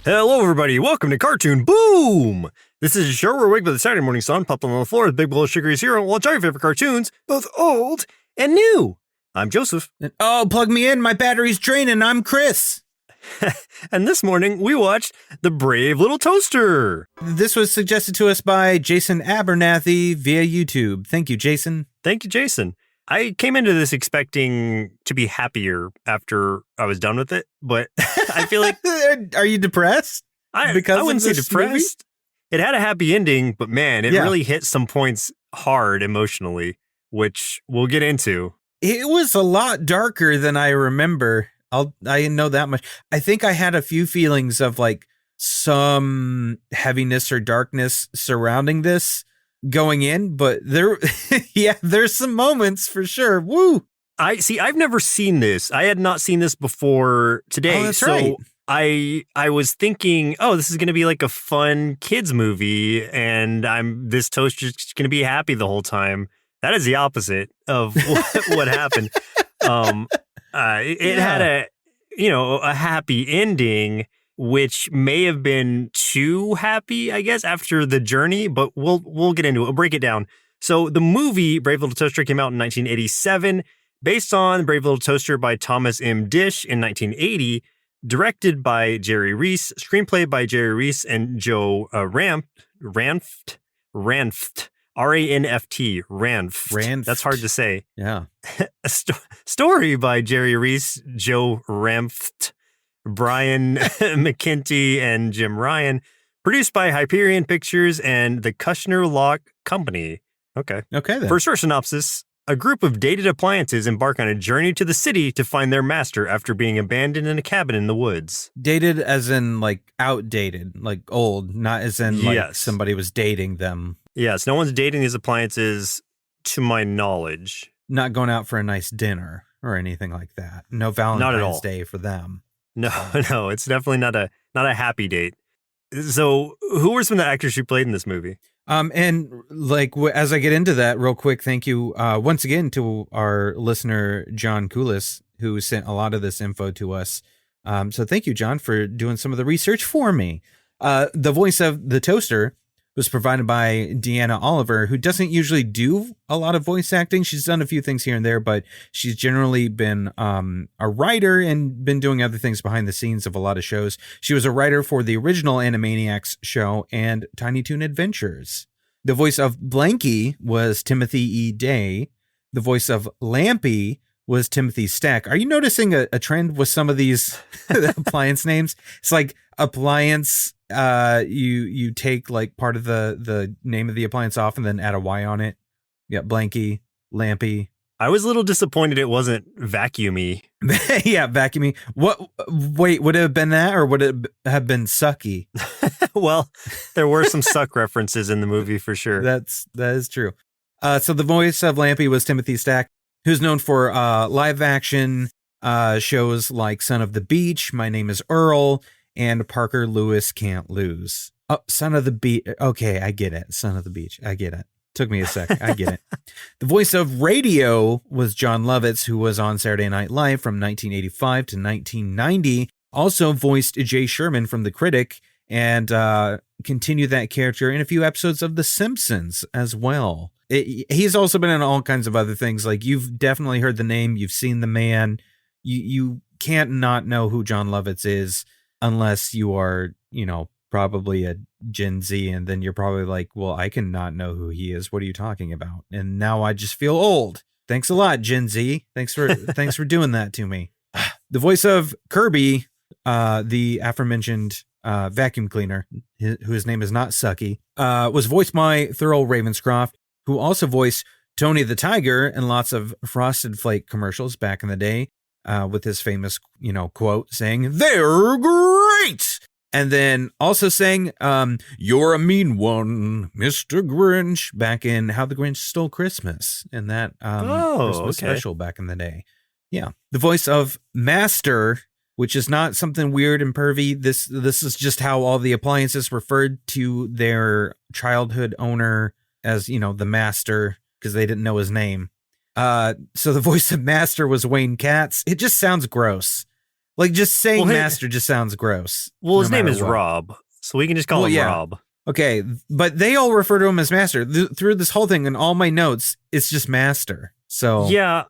Hello, everybody. Welcome to Cartoon Boom. This is a show where we wake up with the Saturday morning sun, popped on the floor with big bowl of sugary cereal, and watch our favorite cartoons, both old and new. I'm Joseph. Oh, plug me in. My battery's draining. I'm Chris. And this morning, we watched The Brave Little Toaster. This was suggested to us by Jason Abernathy via YouTube. Thank you, Jason. Thank you, Jason. I came into this expecting to be happier after I was done with it, but I feel like... Are you depressed? I wouldn't say depressed. It had a happy ending, but man, it really hit some points hard emotionally, which we'll get into. It was a lot darker than I remember. I know that much. I think I had a few feelings of like some heaviness or darkness surrounding this going in, but there's some moments for sure. Woo! I've never seen this. I had not seen this before today. Oh, that's right. I was thinking, oh, this is going to be like a fun kids movie, and this toaster's just going to be happy the whole time. That is the opposite of what happened. It had a happy ending, which may have been too happy, I guess, after the journey, but we'll get into it. We'll break it down. So the movie Brave Little Toaster came out in 1987, based on Brave Little Toaster by Thomas M. Dish in 1980, directed by Jerry Reese, screenplay by Jerry Reese and Joe Ranft. R-A-N-F-T, Ranft. That's hard to say. Yeah. A story by Jerry Reese, Joe Ranft, Brian McKenty, and Jim Ryan. Produced by Hyperion Pictures and the Kushner Lock Company. Okay then. For short synopsis, a group of dated appliances embark on a journey to the city to find their master after being abandoned in a cabin in the woods. Dated as in like outdated, like old, not as in like somebody was dating them. Yes, no one's dating these appliances, to my knowledge. Not going out for a nice dinner or anything like that. No Valentine's Day for them. No, it's definitely not a happy date. So, who were some of the actors who played in this movie? And like as I get into that real quick, thank you once again to our listener John Coulis, who sent a lot of this info to us. So thank you, John, for doing some of the research for me. The voice of the toaster was provided by Deanna Oliver, who doesn't usually do a lot of voice acting. She's done a few things here and there, but she's generally been a writer and been doing other things behind the scenes of a lot of shows. She was a writer for the original Animaniacs show and Tiny Toon Adventures. The voice of Blanky was Timothy E. Day. The voice of Lampy was Timothy Stack. Are you noticing a trend with some of these appliance names? It's like appliance. You take like part of the name of the appliance off and then add a Y on it. Yeah, Blanky, Lampy. I was a little disappointed it wasn't vacuumy. Yeah, vacuumy. Wait, would it have been that, or would it have been sucky? Well, there were some suck references in the movie for sure. That is true. So the voice of Lampy was Timothy Stack, who's known for live action shows like Son of the Beach, My Name is Earl, and Parker Lewis Can't Lose. Oh, Son of the Beach. Okay, I get it. Son of the Beach. I get it. Took me a sec. I get it. The voice of radio was John Lovitz, who was on Saturday Night Live from 1985 to 1990. Also voiced Jay Sherman from The Critic and continued that character in a few episodes of The Simpsons as well. He's also been in all kinds of other things. Like, you've definitely heard the name. You've seen the man. You can't not know who John Lovitz is unless you are, probably a Gen Z, and then you're probably like, well, I can not know who he is. What are you talking about? And now I just feel old. Thanks a lot, Gen Z. Thanks for doing that to me. The voice of Kirby, the aforementioned vacuum cleaner, whose name is not Sucky, was voiced by Thurl Ravenscroft, who also voiced Tony the Tiger in lots of Frosted Flake commercials back in the day, with his famous, quote saying, "They're great." And then also saying, "You're a mean one, Mr. Grinch," back in How the Grinch Stole Christmas. And that Christmas special back in the day. Yeah. The voice of Master, which is not something weird and pervy. This is just how all the appliances referred to their childhood owner as, the master, because they didn't know his name. So the voice of Master was Wayne Katz. It just sounds gross. Like, just saying Well, master just sounds gross. Well, his no name matter is what. Rob, so we can just call him Rob. Okay, but they all refer to him as master. Through this whole thing, in all my notes, it's just master. So yeah,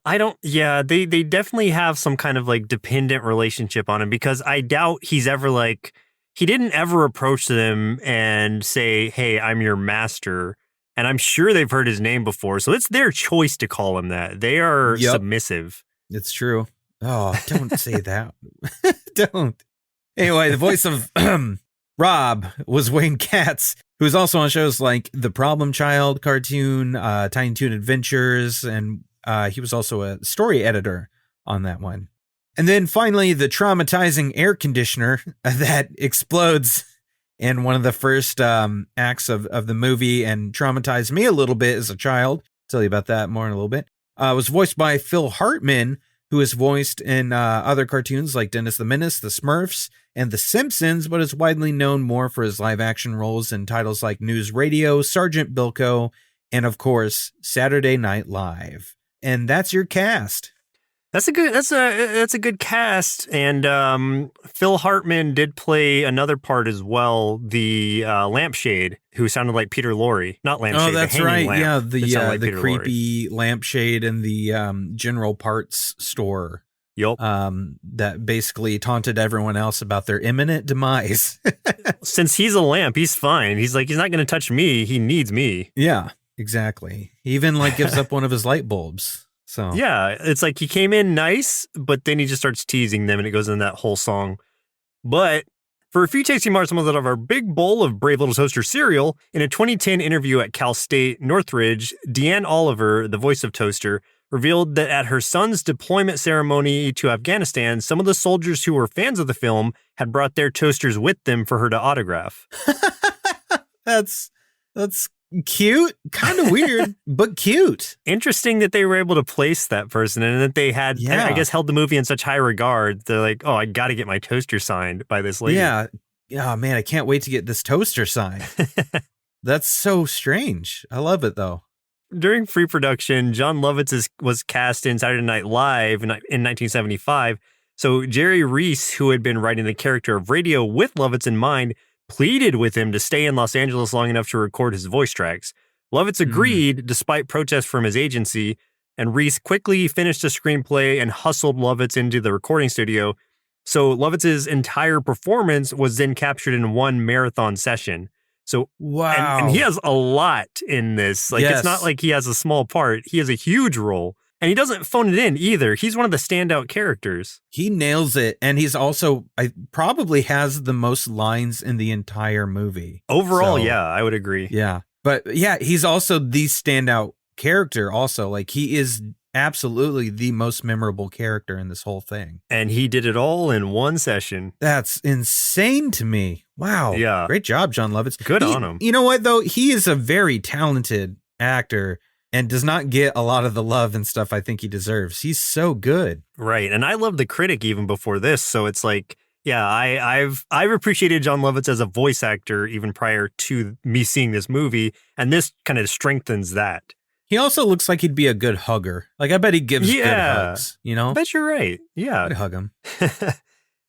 they definitely have some kind of like dependent relationship on him, because I doubt he's ever like, he didn't ever approach them and say, "Hey, I'm your master." And I'm sure they've heard his name before, so it's their choice to call him that. They are submissive. It's true. Oh, don't say that. Don't. Anyway, the voice of Rob was Wayne Katz, who's also on shows like The Problem Child cartoon, Tiny Toon Adventures, and he was also a story editor on that one. And then finally, the traumatizing air conditioner that explodes in one of the first acts of the movie and traumatized me a little bit as a child. I'll tell you about that more in a little bit. Was voiced by Phil Hartman, who is voiced in other cartoons like Dennis the Menace, The Smurfs, and The Simpsons, but is widely known more for his live-action roles in titles like News Radio, Sergeant Bilko, and of course, Saturday Night Live. And that's your cast. That's a good cast, and Phil Hartman did play another part as well, the lampshade, who sounded like Peter Lorre. Not lampshade. Oh, that's the right. Lamp, yeah, like the Peter creepy lampshade in the general parts store. Yup. That basically taunted everyone else about their imminent demise. Since he's a lamp, he's fine. He's like, he's not going to touch me. He needs me. Yeah, exactly. He even like gives up one of his light bulbs. So yeah, it's like he came in nice, but then he just starts teasing them, and it goes in that whole song. But for a few tasty marshmallows out of our big bowl of Brave Little Toaster cereal, in a 2010 interview at Cal State Northridge, Deanne Oliver, the voice of Toaster, revealed that at her son's deployment ceremony to Afghanistan, some of the soldiers who were fans of the film had brought their toasters with them for her to autograph. That's cute, kind of weird, but cute. Interesting that they were able to place that person, and that they had, I guess, held the movie in such high regard. They're like, oh, I got to get my toaster signed by this lady. Yeah. Oh, man, I can't wait to get this toaster signed. That's so strange. I love it, though. During pre-production, John Lovitz was cast in Saturday Night Live in 1975. So Jerry Reese, who had been writing the character of Radio with Lovitz in mind, pleaded with him to stay in Los Angeles long enough to record his voice tracks. Lovitz agreed, despite protests from his agency, and Reese quickly finished the screenplay and hustled Lovitz into the recording studio. So Lovitz's entire performance was then captured in one marathon session. So wow, and he has a lot in this. Like, it's not like he has a small part. He has a huge role. And he doesn't phone it in either. He's one of the standout characters. He nails it. And he's also, probably has the most lines in the entire movie. Overall, yeah, I would agree. Yeah. But yeah, he's also the standout character also. Like, he is absolutely the most memorable character in this whole thing. And he did it all in one session. That's insane to me. Wow. Yeah. Great job, John Lovitz. Good on him. You know what, though? He is a very talented actor and does not get a lot of the love and stuff I think he deserves. He's so good. Right. And I love the critic even before this. So it's like, yeah, I've appreciated John Lovitz as a voice actor even prior to me seeing this movie. And this kind of strengthens that. He also looks like he'd be a good hugger. Like, I bet he gives good hugs, you know? I bet you're right. Yeah. I'd hug him.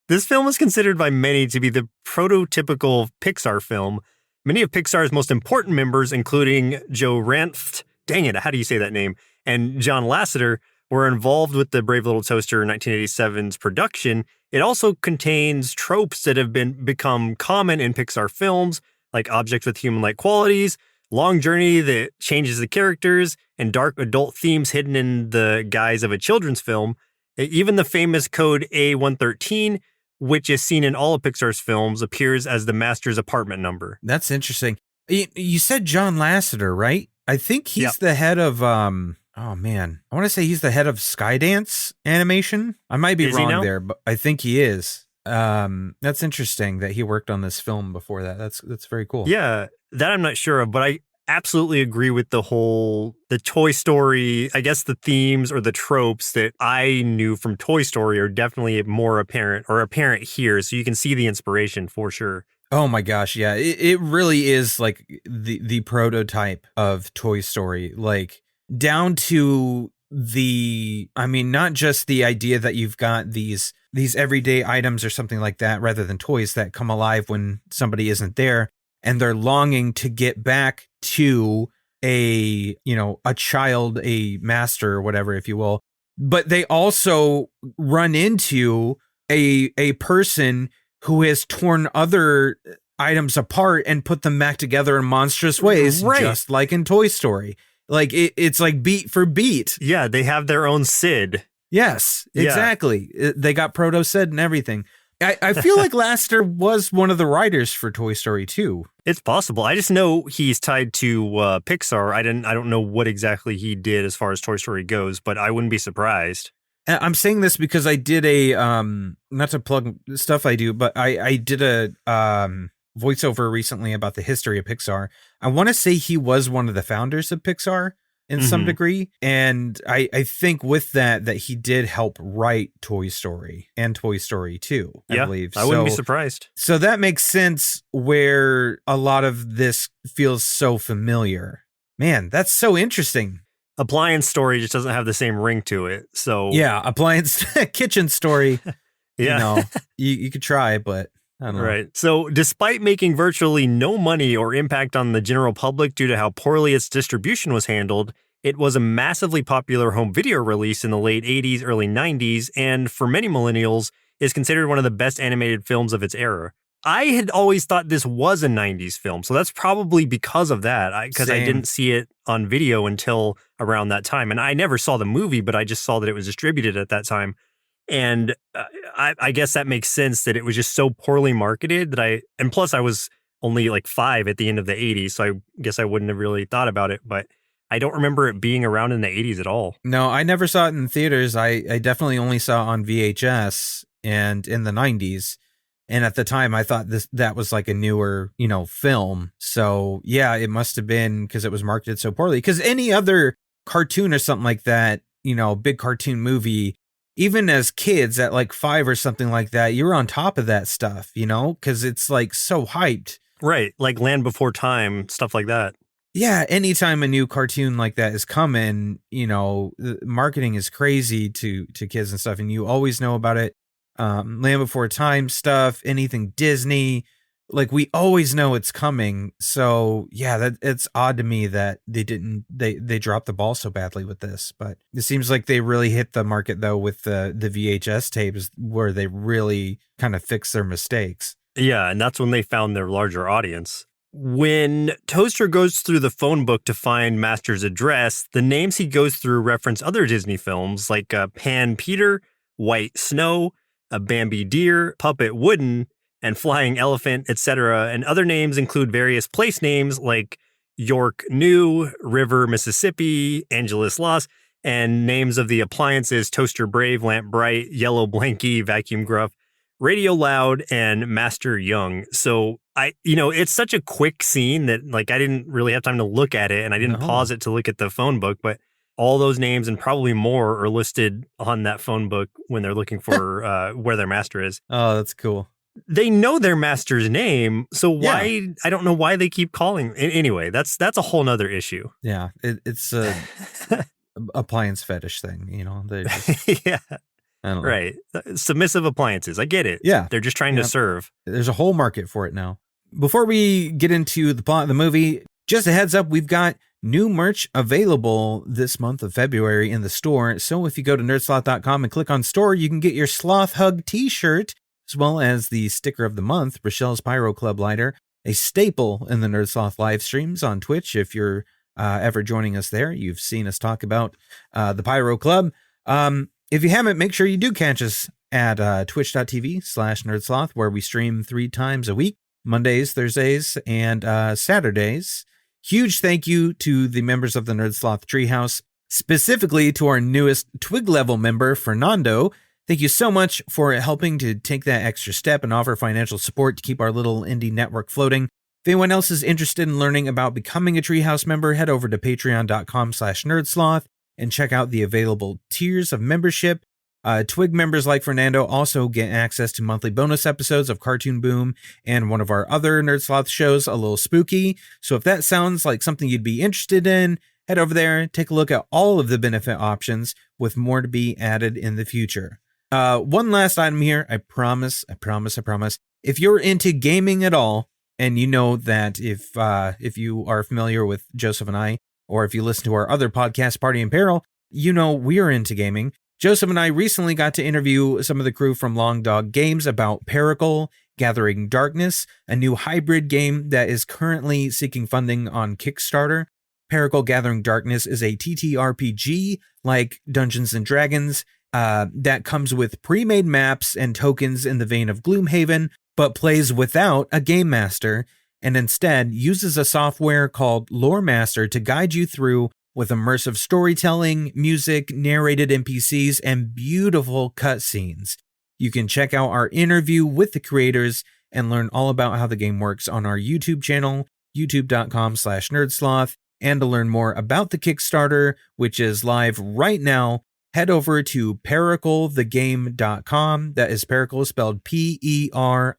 This film is considered by many to be the prototypical Pixar film. Many of Pixar's most important members, including Joe Ranft, dang it, how do you say that name? And John Lasseter, were involved with the Brave Little Toaster 1987's production. It also contains tropes that have become common in Pixar films, like objects with human-like qualities, long journey that changes the characters, and dark adult themes hidden in the guise of a children's film. Even the famous code A113, which is seen in all of Pixar's films, appears as the master's apartment number. That's interesting. You said John Lasseter, right? I think he's the head of, oh man, I want to say he's the head of Skydance Animation. I might be wrong there, but I think he is. That's interesting that he worked on this film before that. That's very cool. Yeah, that I'm not sure of, but I absolutely agree with the Toy Story, I guess the themes or the tropes that I knew from Toy Story are definitely more apparent here. So you can see the inspiration for sure. Oh my gosh, yeah. It really is like the prototype of Toy Story, like down to not just the idea that you've got these these everyday items or something like that, rather than toys that come alive when somebody isn't there, and they're longing to get back to a child, a master, or whatever, if you will. But they also run into a person who has torn other items apart and put them back together in monstrous ways, Right. just like in Toy Story. Like it's like beat for beat. Yeah, they have their own Sid. Yes, Yeah. exactly. They got Proto Sid and everything. I feel like Lasseter was one of the writers for Toy Story 2. It's possible. I just know he's tied to Pixar. I don't know what exactly he did as far as Toy Story goes, but I wouldn't be surprised. And I'm saying this because I did a not to plug stuff I do, but I did a voiceover recently about the history of Pixar. I want to say he was one of the founders of Pixar in some degree, and I think with that he did help write Toy Story and Toy Story 2, I believe. I wouldn't be surprised. So that makes sense where a lot of this feels so familiar. Man, that's so interesting. Appliance Story just doesn't have the same ring to it. So Yeah, Appliance Kitchen Story. yeah. You could try, but I don't know. Right. So despite making virtually no money or impact on the general public due to how poorly its distribution was handled, it was a massively popular home video release in the late 80s, early 90s, and for many millennials is considered one of the best animated films of its era. I had always thought this was a 90s film, so that's probably because of that, because I didn't see it on video until around that time. And I never saw the movie, but I just saw that it was distributed at that time. And I guess that makes sense that it was just so poorly marketed and plus I was only like 5 at the end of the 80s, so I guess I wouldn't have really thought about it, but I don't remember it being around in the 80s at all. No, I never saw it in theaters. I definitely only saw it on VHS and in the 90s. And at the time I thought that was like a newer, film. So yeah, it must have been because it was marketed so poorly. Because any other cartoon or something like that, big cartoon movie, even as kids at like 5 or something like that, you're on top of that stuff, because it's like so hyped. Right. Like Land Before Time, stuff like that. Yeah. Anytime a new cartoon like that is coming, the marketing is crazy to kids and stuff. And you always know about it. Land Before Time stuff, anything Disney, like we always know it's coming. So yeah, it's odd to me that they dropped the ball so badly with this, but it seems like they really hit the market though with the VHS tapes where they really kind of fixed their mistakes. Yeah, and that's when they found their larger audience. When Toaster goes through the phone book to find Master's address, the names he goes through reference other Disney films like Pan Peter, White Snow, a Bambi Deer, Puppet Wooden, and Flying Elephant, etc. And other names include various place names like York New, River, Mississippi, Angeles Lost, and names of the appliances Toaster Brave, Lamp Bright, Yellow Blanky, Vacuum Gruff, Radio Loud, and Master Young. So it's such a quick scene that like I didn't really have time to look at it, and I didn't pause it to look at the phone book, but all those names and probably more are listed on that phone book when they're looking for where their master is. Oh, that's cool. They know their master's name, so why? I don't know why they keep calling. Anyway, that's a whole nother issue. Yeah, it's a appliance fetish thing, They just, yeah, I don't know. right. Submissive appliances. I get it. Yeah, they're just trying to serve. There's a whole market for it now. Before we get into the plot of the movie, just a heads up, we've got new merch available this month of February in the store. So if you go to nerdsloth.com and click on store, you can get your Sloth Hug t-shirt, as well as the sticker of the month, Rochelle's Pyro Club lighter, a staple in the Nerdsloth live streams on Twitch. If you're ever joining us there, you've seen us talk about the Pyro Club. If you haven't, make sure you do catch us at twitch.tv/nerdsloth, where we stream 3 times a week, Mondays, Thursdays, and Saturdays. Huge thank you to the members of the Nerdsloth Treehouse, specifically to our newest Twig level member, Fernando. Thank you so much for helping to take that extra step and offer financial support to keep our little indie network floating. If anyone else is interested in learning about becoming a Treehouse member, head over to patreon.com/nerdsloth and check out the available tiers of membership. Twig members like Fernando also get access to monthly bonus episodes of Cartoon Boom and one of our other Nerdsloth shows, A Little Spooky. So if that sounds like something you'd be interested in, head over there, take a look at all of the benefit options with more to be added in the future. One last item here. I promise. If you're into gaming at all, and you know that if you are familiar with Joseph and I, or if you listen to our other podcast, Party in Peril, you know we're into gaming. Joseph and I recently got to interview some of the crew from Long Dog Games about Paracle Gathering Darkness, a new hybrid game that is currently seeking funding on Kickstarter. Paracle Gathering Darkness is a TTRPG like Dungeons and Dragons that comes with pre-made maps and tokens in the vein of Gloomhaven, but plays without a game master, and instead uses a software called Lore Master to guide you through with immersive storytelling, music, narrated NPCs, and beautiful cutscenes. You can check out our interview with the creators and learn all about how the game works on our YouTube channel, youtube.com/nerdsloth. And to learn more about the Kickstarter, which is live right now, head over to periclethegame.com. That is Pericle spelled Pericle,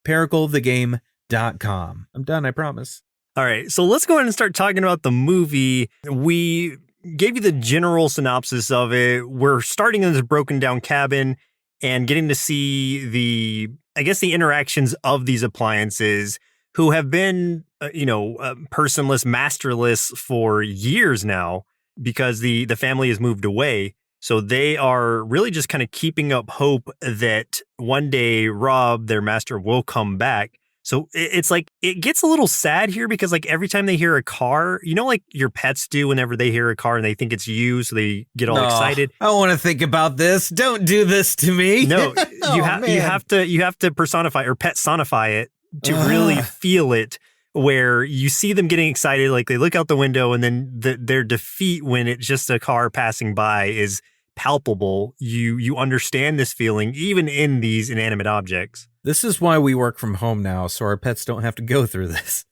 periclethegame.com. I'm done, I promise. All right, so let's go ahead and start talking about the movie. We gave you the general synopsis of it. We're starting in this broken down cabin and getting to see the interactions of these appliances who have been, personless, masterless for years now because the family has moved away. So they are really just kind of keeping up hope that one day Rob, their master, will come back. So it's like, it gets a little sad here because like every time they hear a car, like your pets do whenever they hear a car and they think it's you, so they get all excited. I don't want to think about this. Don't do this to me. No, you have to personify or pet-sonify it to really feel it, where you see them getting excited, like they look out the window and then their defeat when it's just a car passing by is palpable. You understand this feeling even in these inanimate objects. This is why we work from home now, so our pets don't have to go through this.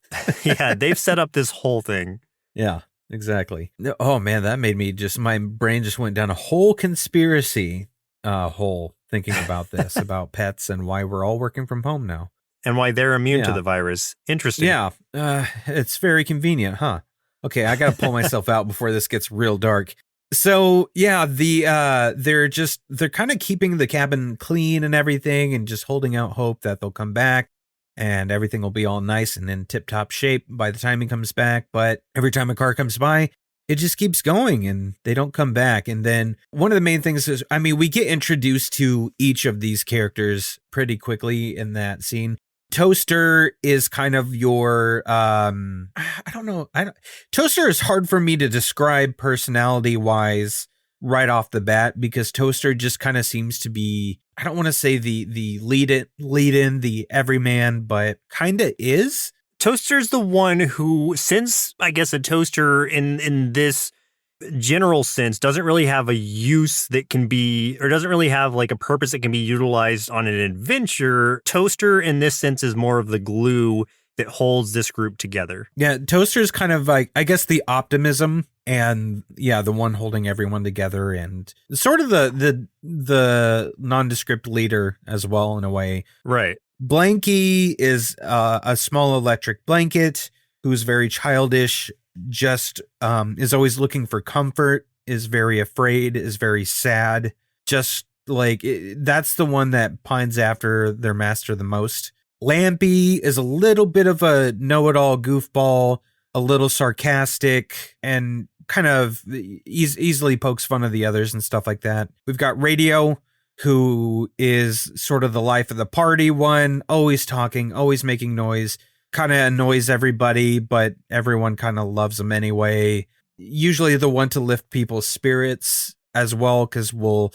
Yeah, they've set up this whole thing. Yeah, exactly. Oh man, that made me my brain just went down a whole conspiracy hole thinking about this, about pets and why we're all working from home now. And why they're immune to the virus. Interesting. Yeah, it's very convenient, huh? Okay, I got to pull myself out before this gets real dark. So yeah, they're kind of keeping the cabin clean and everything, and just holding out hope that they'll come back and everything will be all nice and in tip top shape by the time he comes back. But every time a car comes by, it just keeps going and they don't come back. And then one of the main things is, we get introduced to each of these characters pretty quickly in that scene. Toaster is kind of your, Toaster is hard for me to describe personality wise right off the bat, because Toaster just kind of seems to be, I don't want to say the lead in, the everyman, but kind of is. Toaster's the one who, since I guess a toaster in this general sense doesn't really have a use that can be, or doesn't really have like a purpose that can be utilized on an adventure. Toaster in this sense is more of the glue that holds this group together. Yeah, Toaster's kind of like, I guess, the optimism and the one holding everyone together, and sort of the nondescript leader as well in a way. Right. Blanky is a small electric blanket who's very childish, just is always looking for comfort, is very afraid, is very sad. Just like that's the one that pines after their master the most. Lampy is a little bit of a know-it-all goofball, a little sarcastic, and kind of easily pokes fun of the others and stuff like that. We've got Radio, who is sort of the life of the party one, always talking, always making noise. Kind of annoys everybody, but everyone kind of loves him anyway. Usually the one to lift people's spirits as well, because we'll,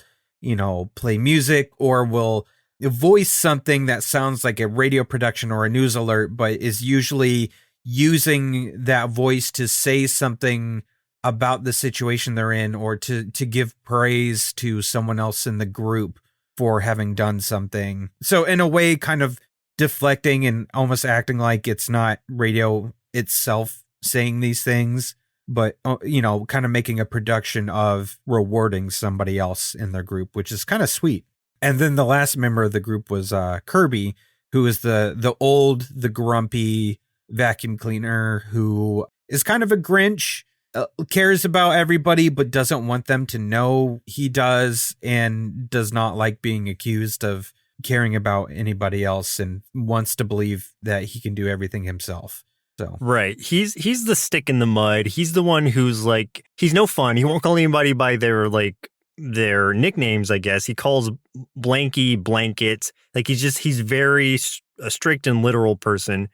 play music or we'll voice something that sounds like a radio production or a news alert, but is usually using that voice to say something about the situation they're in, or to give praise to someone else in the group for having done something. So in a way, kind of deflecting and almost acting like it's not Radio itself saying these things, but kind of making a production of rewarding somebody else in their group, which is kind of sweet. And then the last member of the group was Kirby, who is the grumpy vacuum cleaner, who is kind of a Grinch, cares about everybody, but doesn't want them to know he does, and does not like being accused of caring about anybody else, and wants to believe that he can do everything himself. So Right. He's the stick in the mud. He's the one who's like, he's no fun. He won't call anybody by their nicknames, I guess. He calls Blanky Blanket. Like he's very a strict and literal person.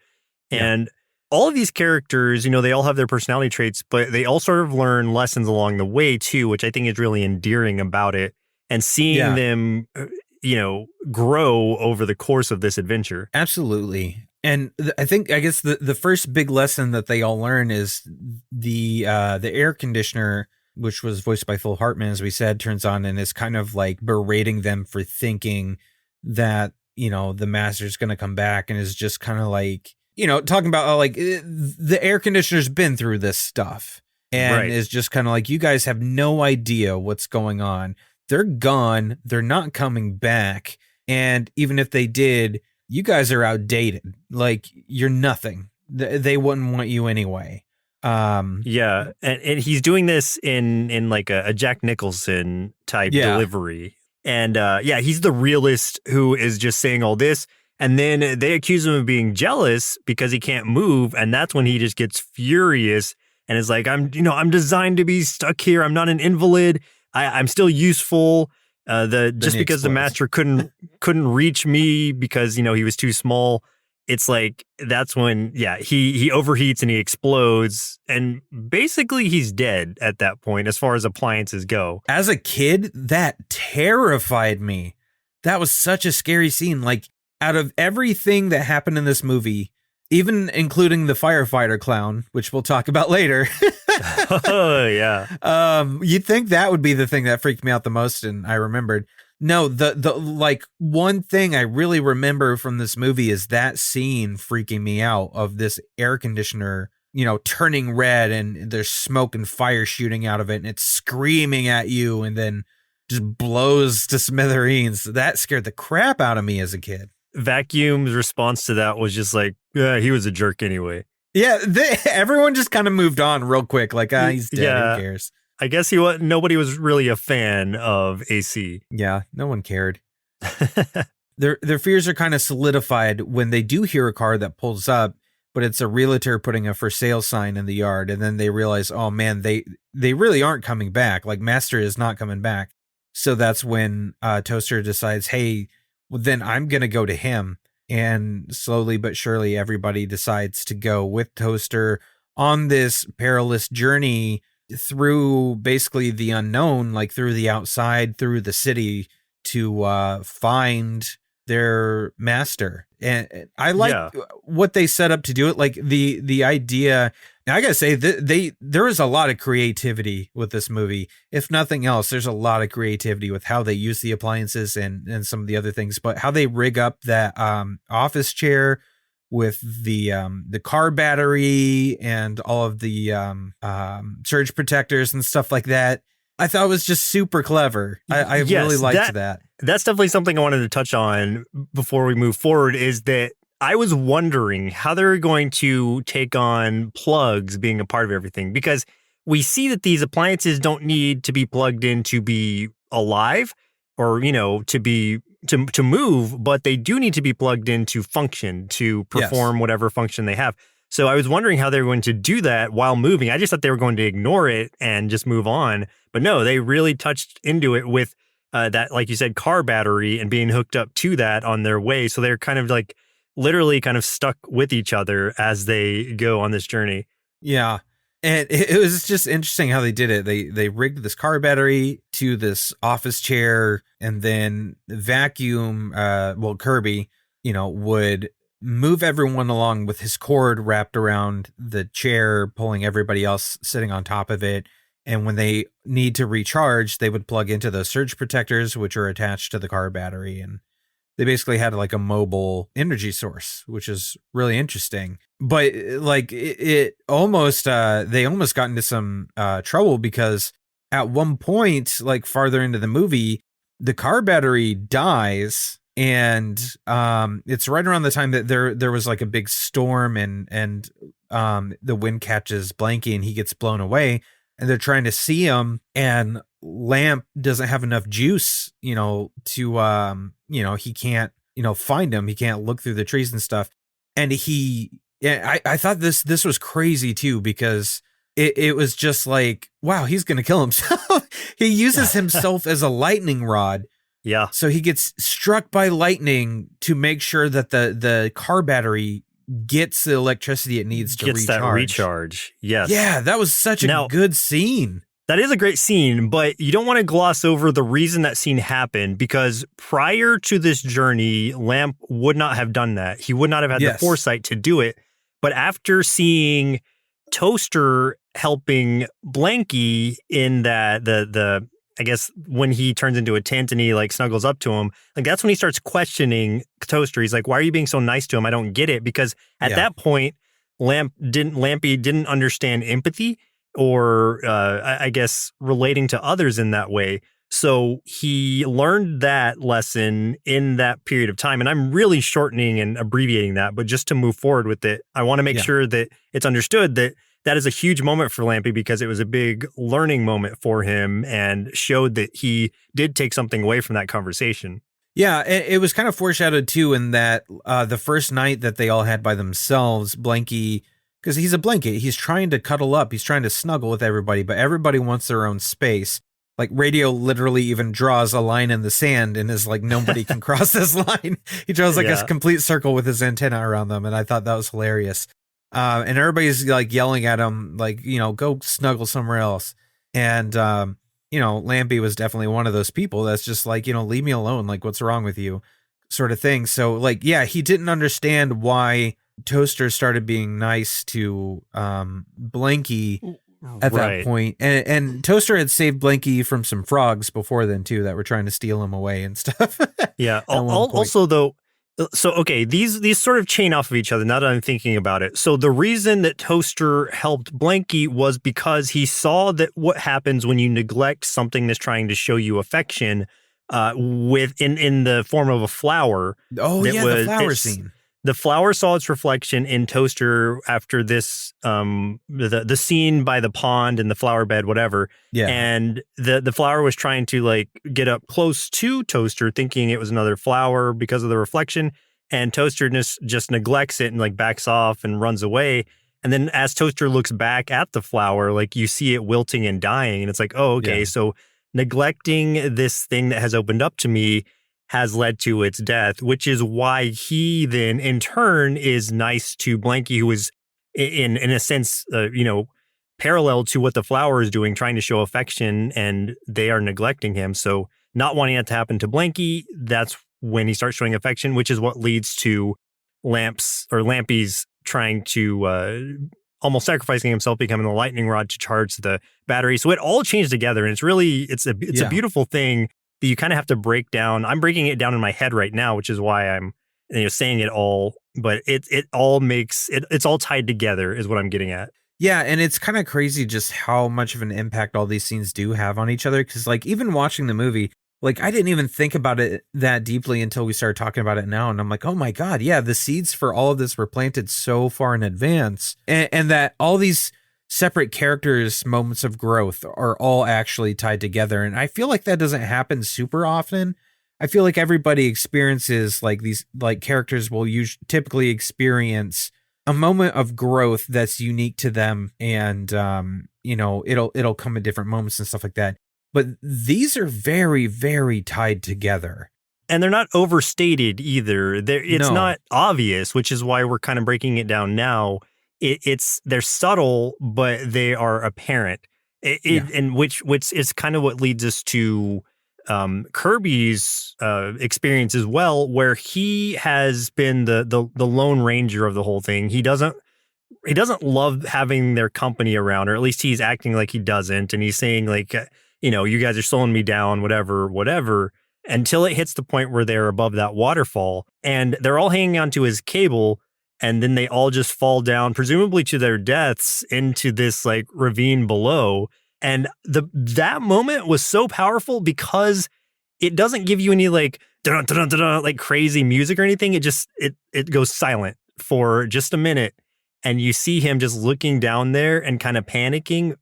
Yeah. And all of these characters, they all have their personality traits, but they all sort of learn lessons along the way too, which I think is really endearing about it. And seeing them, grow over the course of this adventure. Absolutely. And I guess the first big lesson that they all learn is the air conditioner, which was voiced by Phil Hartman, as we said, turns on and is kind of like berating them for thinking that, the master's going to come back, and is just kind of like, talking about like the air conditioner's been through this stuff, and is just kind of like, you guys have no idea what's going on. They're gone. They're not coming back. And even if they did, you guys are outdated. Like, you're nothing. They wouldn't want you anyway. Yeah, and he's doing this in like a Jack Nicholson type delivery. And he's the realist who is just saying all this. And then they accuse him of being jealous because he can't move. And that's when he just gets furious and is like, I'm designed to be stuck here. I'm not an invalid. I'm still useful. Because the master couldn't reach me because, he was too small. It's like, that's when, he overheats and he explodes. And basically he's dead at that point, as far as appliances go. As a kid, that terrified me. That was such a scary scene. Like, out of everything that happened in this movie, even including the firefighter clown, which we'll talk about later. Oh, yeah. You'd think that would be the thing that freaked me out the most, and I remembered. No, the like one thing I really remember from this movie is that scene freaking me out, of this air conditioner, turning red, and there's smoke and fire shooting out of it, and it's screaming at you, and then just blows to smithereens. That scared the crap out of me as a kid. Vacuum's response to that was just like, he was a jerk anyway. Yeah, everyone just kind of moved on real quick. Like, he's dead. Yeah, who cares? I guess nobody was really a fan of AC. Yeah, no one cared. Their fears are kind of solidified when they do hear a car that pulls up, but it's a realtor putting a for sale sign in the yard. And then they realize, oh man, they really aren't coming back. Like, Master is not coming back. So that's when Toaster decides, hey, well, then I'm going to go to him. And slowly but surely, everybody decides to go with Toaster on this perilous journey through basically the unknown, like through the outside, through the city, to find their master. And I like what they set up to do it. Like the idea, and I gotta say, there is a lot of creativity with this movie. If nothing else, there's a lot of creativity with how they use the appliances and some of the other things, but how they rig up that office chair with the car battery and all of the surge protectors and stuff like that. I thought it was just super clever. I really liked that. That's definitely something I wanted to touch on before we move forward, is that I was wondering how they're going to take on plugs being a part of everything, because we see that these appliances don't need to be plugged in to be alive or, to move, but they do need to be plugged in to function, to perform whatever function they have. So I was wondering how they were going to do that while moving. I just thought they were going to ignore it and just move on. But no, they really touched into it with that, like you said, car battery and being hooked up to that on their way. So they're kind of like literally kind of stuck with each other as they go on this journey. Yeah. And it was just interesting how they did it. They rigged this car battery to this office chair, and then Vacuum, Kirby, would move everyone along with his cord wrapped around the chair, pulling everybody else sitting on top of it. And when they need to recharge, they would plug into those surge protectors, which are attached to the car battery. And they basically had like a mobile energy source, which is really interesting. But like it almost, they almost got into some trouble, because at one point, like farther into the movie, the car battery dies. And it's right around the time that there was like a big storm, and the wind catches Blanky and he gets blown away, and they're trying to see him, and Lamp doesn't have enough juice, to he can't, find him. He can't look through the trees and stuff. And I thought this was crazy too, because it was just like, wow, he's gonna kill himself. He uses himself as a lightning rod. Yeah. So he gets struck by lightning to make sure that the car battery gets the electricity it needs to gets recharge. that recharge. Yes. Yeah, that was such a good scene. That is a great scene, but you don't want to gloss over the reason that scene happened, because prior to this journey, Lamp would not have done that. He would not have had the foresight to do it. But after seeing Toaster helping Blanky in that I guess when he turns into a tent and he like snuggles up to him, like that's when he starts questioning Toaster. He's like, why are you being so nice to him? I don't get it. Because at that point, Lampy didn't understand empathy or I guess relating to others in that way. So he learned that lesson in that period of time. And I'm really shortening and abbreviating that, but just to move forward with it, I want to make sure that it's understood that that is a huge moment for Lampy, because it was a big learning moment for him and showed that he did take something away from that conversation. Yeah, it was kind of foreshadowed too in that the first night that they all had by themselves, Blanky, because he's a blanket, he's trying to cuddle up, he's trying to snuggle with everybody, but everybody wants their own space. Like Radio literally even draws a line in the sand and is like, nobody can cross this line. He draws like a complete circle with his antenna around them, and I thought that was hilarious. And everybody's like yelling at him, like, go snuggle somewhere else. And, Lampy was definitely one of those people that's just like, leave me alone. Like, what's wrong with you? Sort of thing. So like, yeah, he didn't understand why Toaster started being nice to Blanky at that point. And Toaster had saved Blanky from some frogs before then too, that were trying to steal him away and stuff. Yeah. Also though, so, okay, these sort of chain off of each other now that I'm thinking about it. So the reason that Toaster helped Blanky was because he saw that what happens when you neglect something that's trying to show you affection in the form of a flower. Oh, yeah, the flower scene. The flower saw its reflection in Toaster after this, the scene by the pond and the flower bed, whatever. Yeah. And the flower was trying to like get up close to Toaster, thinking it was another flower because of the reflection. And Toaster just neglects it and like backs off and runs away. And then as Toaster looks back at the flower, like you see it wilting and dying. And it's like, oh, okay. Yeah. So neglecting this thing that has opened up to me has led to its death, which is why he then, in turn, is nice to Blanky, who is, in a sense, parallel to what the flower is doing, trying to show affection, and they are neglecting him. So not wanting that to happen to Blanky, that's when he starts showing affection, which is what leads to Lampy's trying to almost sacrificing himself, becoming the lightning rod to charge the battery. So it all changed together, and it's a beautiful thing that you kind of have to break down. I'm breaking it down in my head right now, which is why I'm saying it all, but it all makes it's all tied together is what I'm getting at. Yeah, and it's kind of crazy just how much of an impact all these scenes do have on each other, because like even watching the movie, like I didn't even think about it that deeply until we started talking about it now, and I'm like, oh my god, yeah, the seeds for all of this were planted so far in advance, and that all these separate characters' moments of growth are all actually tied together. And I feel like that doesn't happen super often. I feel like everybody experiences like these, like characters will typically experience a moment of growth that's unique to them. And, it'll come at different moments and stuff like that. But these are very, very tied together. And they're not overstated either. It's not obvious, which is why we're kind of breaking it down now. They're subtle, but they are apparent. And which is kind of what leads us to Kirby's experience as well, where he has been the lone ranger of the whole thing. He doesn't love having their company around, or at least he's acting like he doesn't. And he's saying like, you guys are slowing me down, whatever, until it hits the point where they're above that waterfall and they're all hanging onto his cable. And then they all just fall down, presumably to their deaths, into this like ravine below. And that moment was so powerful because it doesn't give you any like like crazy music or anything. It just it goes silent for just a minute, and you see him just looking down there and kind of panicking,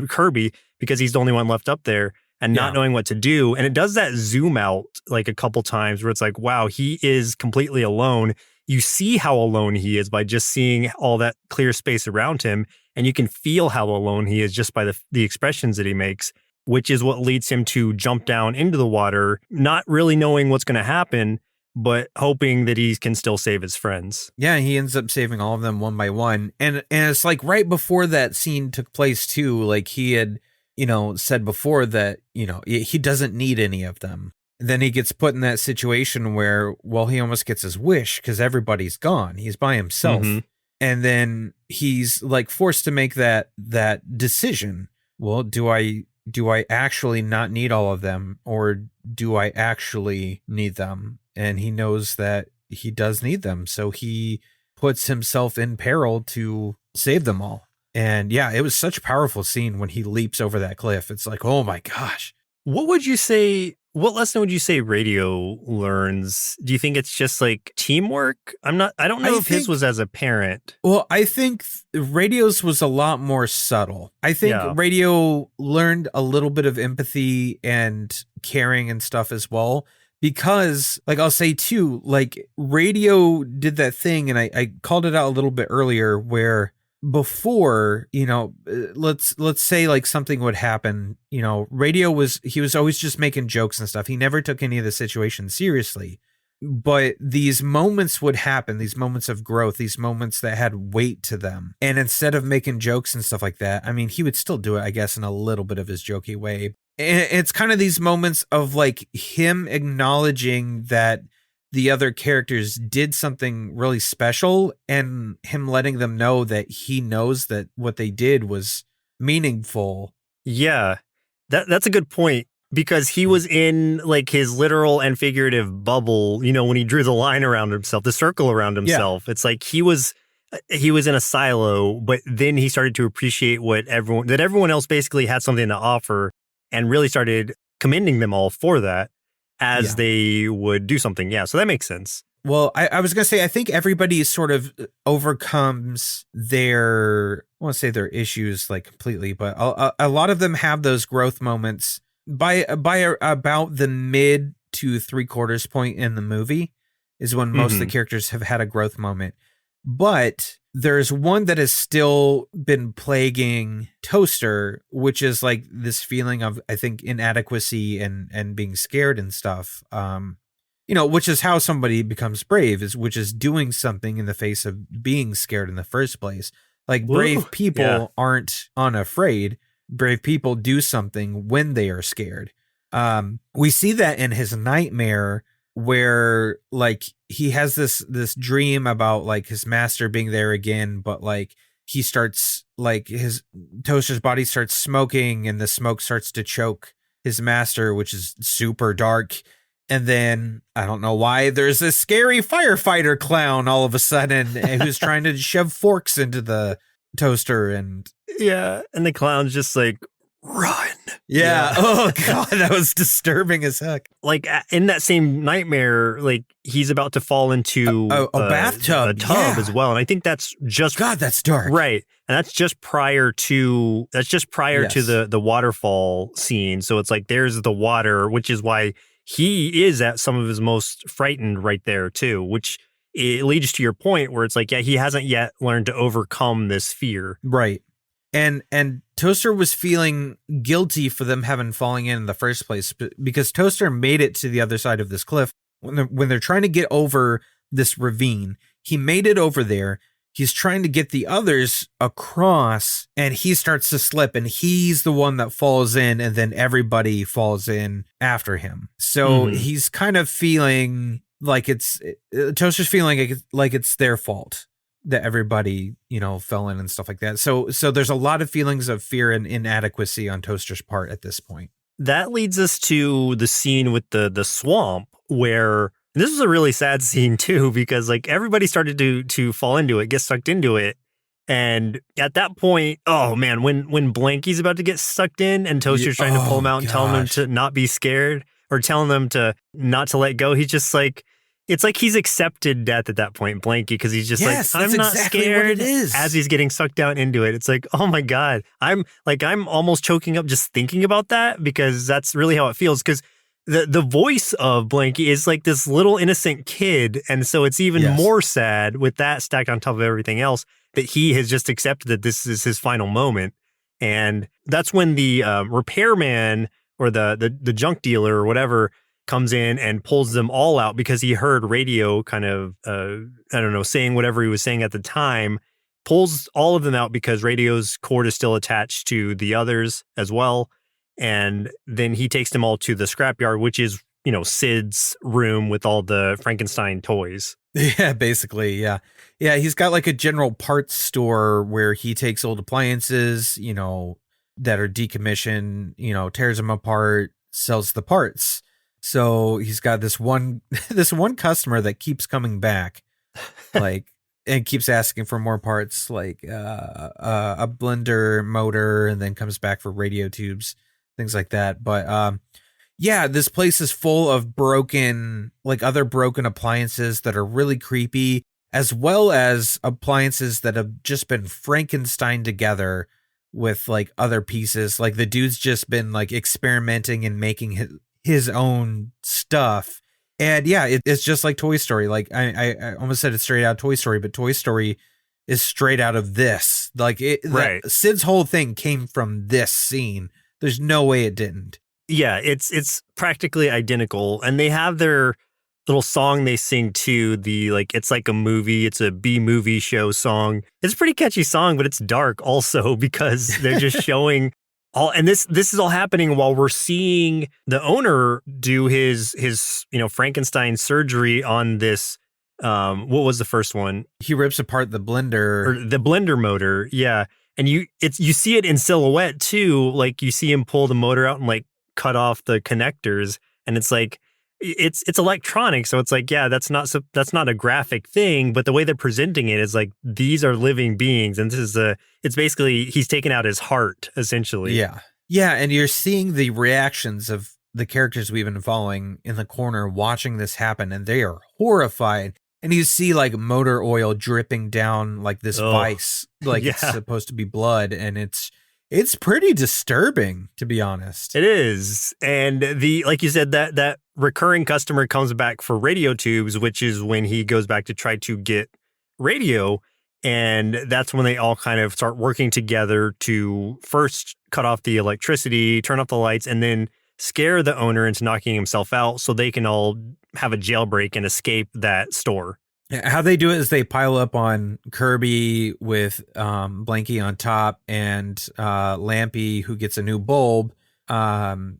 Kirby, because he's the only one left up there and not knowing what to do. And it does that zoom out like a couple times where it's like, wow, he is completely alone. You see how alone he is by just seeing all that clear space around him. And you can feel how alone he is just by the expressions that he makes, which is what leads him to jump down into the water, not really knowing what's going to happen, but hoping that he can still save his friends. Yeah, he ends up saving all of them one by one. And it's like right before that scene took place too, like he had, said before that, he doesn't need any of them. Then he gets put in that situation where, well, he almost gets his wish because everybody's gone. He's by himself. Mm-hmm. And then he's like forced to make that decision. Well, do I actually not need all of them, or do I actually need them? And he knows that he does need them. So he puts himself in peril to save them all. And yeah, it was such a powerful scene when he leaps over that cliff. It's like, oh my gosh. What lesson would you say Radio learns? Do you think it's just like teamwork? I don't know if his was as a parent. Well, I think Radio's was a lot more subtle. I think Radio learned a little bit of empathy and caring and stuff as well. Because, like, I'll say too, like, Radio did that thing, and I called it out a little bit earlier, where before, let's say like something would happen, Radio he was always just making jokes and stuff. He never took any of the situation seriously. But these moments would happen, these moments of growth, these moments that had weight to them. And instead of making jokes and stuff like that, I mean, he would still do it, I guess, in a little bit of his jokey way. And it's kind of these moments of like him acknowledging that the other characters did something really special and him letting them know that he knows that what they did was meaningful. Yeah, that's a good point. Because he was in like his literal and figurative bubble, when he drew the line around himself, the circle around himself. Yeah. It's like he was in a silo, but then he started to appreciate that everyone else basically had something to offer, and really started commending them all for that as they would do something. Yeah, so that makes sense. Well, I was going to say, I think everybody sort of overcomes I won't say their issues like completely, but a lot of them have those growth moments by about the mid to 3/4 point in the movie is when most of the characters have had a growth moment. But there's one that has still been plaguing Toaster, which is like this feeling of, I think, inadequacy and being scared and stuff. Which is how somebody becomes brave, which is doing something in the face of being scared in the first place. Like brave people aren't unafraid. Brave people do something when they are scared. We see that in his nightmare where like he has this dream about like his master being there again, but like he starts like his Toaster's body starts smoking and the smoke starts to choke his master, which is super dark. And then I don't know why there's this scary firefighter clown all of a sudden who's trying to shove forks into the Toaster and the clown's just like, run. Yeah. Oh God, that was disturbing as heck. Like in that same nightmare, like he's about to fall into a bathtub, a tub as well. And I think that's just that's dark, right? And that's just prior to the waterfall scene. So it's like there's the water, which is why he is at some of his most frightened right there too, which it leads to your point where it's like, he hasn't yet learned to overcome this fear. Right. And Toaster was feeling guilty for them having falling in the first place because Toaster made it to the other side of this cliff when they're trying to get over this ravine. He made it over there. He's trying to get the others across and he starts to slip and he's the one that falls in and then everybody falls in after him. So he's kind of feeling like Toaster's feeling like it's their fault that everybody, fell in and stuff like that. So there's a lot of feelings of fear and inadequacy on Toaster's part at this point. That leads us to the scene with the swamp where this was a really sad scene too, because like everybody started to fall into it, get sucked into it. And at that point, oh man, when Blanky's about to get sucked in and Toaster's trying to pull him out and telling him to not be scared or telling them to not to let go, he's just like, It's like he's accepted death at that point, Blanky, because he's just Yes, like, that's I'm not exactly scared. what it is. As he's getting sucked down into it, it's like, oh my god, I'm almost choking up just thinking about that, because that's really how it feels. Because the voice of Blanky is like this little innocent kid, and so it's even Yes. more sad with that stacked on top of everything else that he has just accepted that this is his final moment. And that's when the repairman or the junk dealer or whatever comes in and pulls them all out, because he heard radio kind of, I don't know, saying whatever he was saying at the time, pulls all of them out because radio's cord is still attached to the others as well. And then he takes them all to the scrapyard, which is, Sid's room with all the Frankenstein toys. Yeah, basically. Yeah. Yeah. He's got like a general parts store where he takes old appliances, that are decommissioned, tears them apart, sells the parts. So he's got this one customer that keeps coming back, like, and keeps asking for more parts, like a blender motor, and then comes back for radio tubes, things like that. But yeah, this place is full of other broken appliances that are really creepy, as well as appliances that have just been Frankenstein together with like other pieces. Like the dude's just been like experimenting and making his own stuff. And yeah, it's just like Toy Story. Like I almost said it's straight out of Toy Story, but Toy Story is straight out of this. Like Right. Sid's whole thing came from this scene. There's no way it didn't. Yeah, it's practically identical, and they have their little song they sing too. It's like a movie. It's a B-movie show song. It's a pretty catchy song, but it's dark also because they're just showing all. And this is all happening while we're seeing the owner do his Frankenstein surgery on this. What was the first one? He rips apart the blender, or the blender motor. Yeah, and you see it in silhouette too. Like you see him pull the motor out and like cut off the connectors, and it's like it's electronic, so it's like, yeah, that's not a graphic thing, but the way they're presenting it is like these are living beings, and it's basically he's taken out his heart essentially. Yeah, and you're seeing the reactions of the characters we've been following in the corner watching this happen, and they are horrified. And you see like motor oil dripping down like this vice, like It's supposed to be blood, and it's pretty disturbing, to be honest. It is. And like you said, that recurring customer comes back for radio tubes, which is when he goes back to try to get radio. And that's when they all kind of start working together to first cut off the electricity, turn off the lights, and then scare the owner into knocking himself out so they can all have a jailbreak and escape that store. How they do it is they pile up on Kirby with Blanky on top, and Lampy, who gets a new bulb and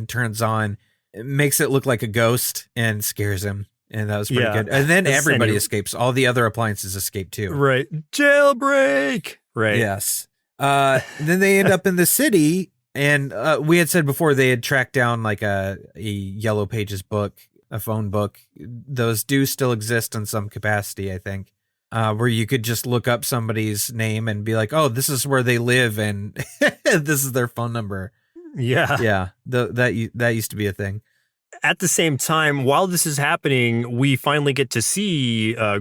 turns on, makes it look like a ghost and scares him. And that was pretty good. And then everybody escapes. All the other appliances escape too. Right. Jailbreak. Right. Yes. Then they end up in the city, and we had said before they had tracked down like a Yellow Pages book, a phone book. Those do still exist in some capacity, I think, where you could just look up somebody's name and be like, oh, this is where they live, and this is their phone number. Yeah. That used to be a thing. At the same time, while this is happening, we finally get to see more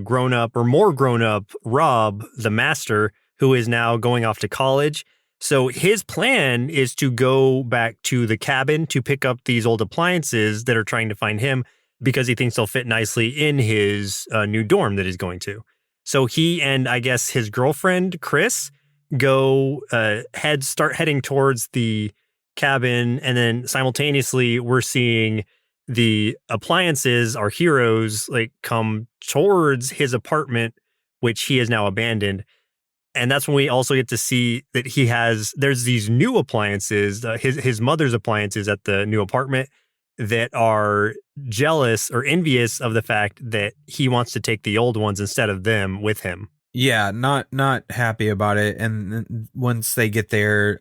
grown up Rob, the master, who is now going off to college. So his plan is to go back to the cabin to pick up these old appliances that are trying to find him, because he thinks they'll fit nicely in his new dorm that he's going to. So he and I guess his girlfriend, Chris, go start heading towards the cabin. And then simultaneously, we're seeing the appliances, our heroes, like come towards his apartment, which he has now abandoned. And that's when we also get to see that there's these new appliances, his mother's appliances at the new apartment, that are jealous or envious of the fact that he wants to take the old ones instead of them with him. Yeah, not happy about it. And once they get there,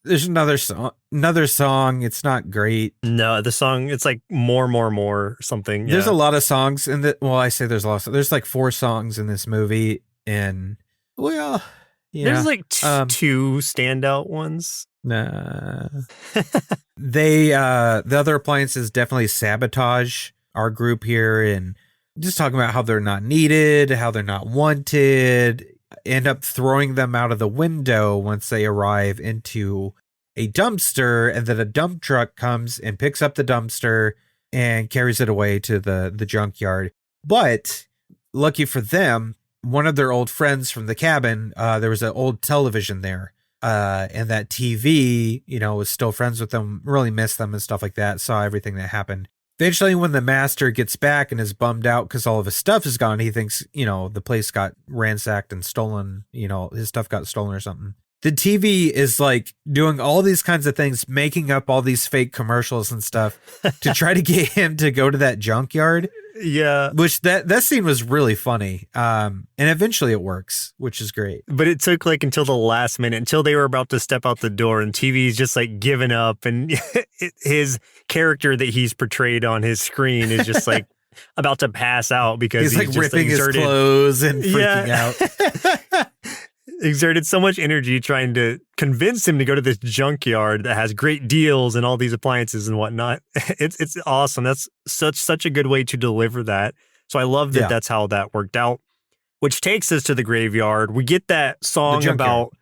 there's another song. It's not great. No, the song, it's like more something. There's a lot of songs in I say there's a lot of, there's like 4 songs in this movie, and well, yeah. There's like two standout ones. Nah. The other appliances definitely sabotage our group here, and just talking about how they're not needed, how they're not wanted, end up throwing them out of the window once they arrive into a dumpster, and then a dump truck comes and picks up the dumpster and carries it away to the junkyard. But lucky for them, one of their old friends from the cabin, there was an old television there. And that TV, was still friends with them, really missed them and stuff like that, saw everything that happened. Eventually, when the master gets back and is bummed out because all of his stuff is gone, he thinks, the place got ransacked and stolen, his stuff got stolen or something. The TV is like doing all these kinds of things, making up all these fake commercials and stuff to try to get him to go to that junkyard. Yeah. Which that scene was really funny. And eventually it works, which is great. But it took like until the last minute, until they were about to step out the door, and TV's just like giving up, and his character that he's portrayed on his screen is just like about to pass out because he's like ripping his clothes and freaking out. Exerted so much energy trying to convince him to go to this junkyard that has great deals and all these appliances and whatnot. It's awesome. That's such a good way to deliver that. So I love that that's how that worked out. Which takes us to the graveyard. We get that song about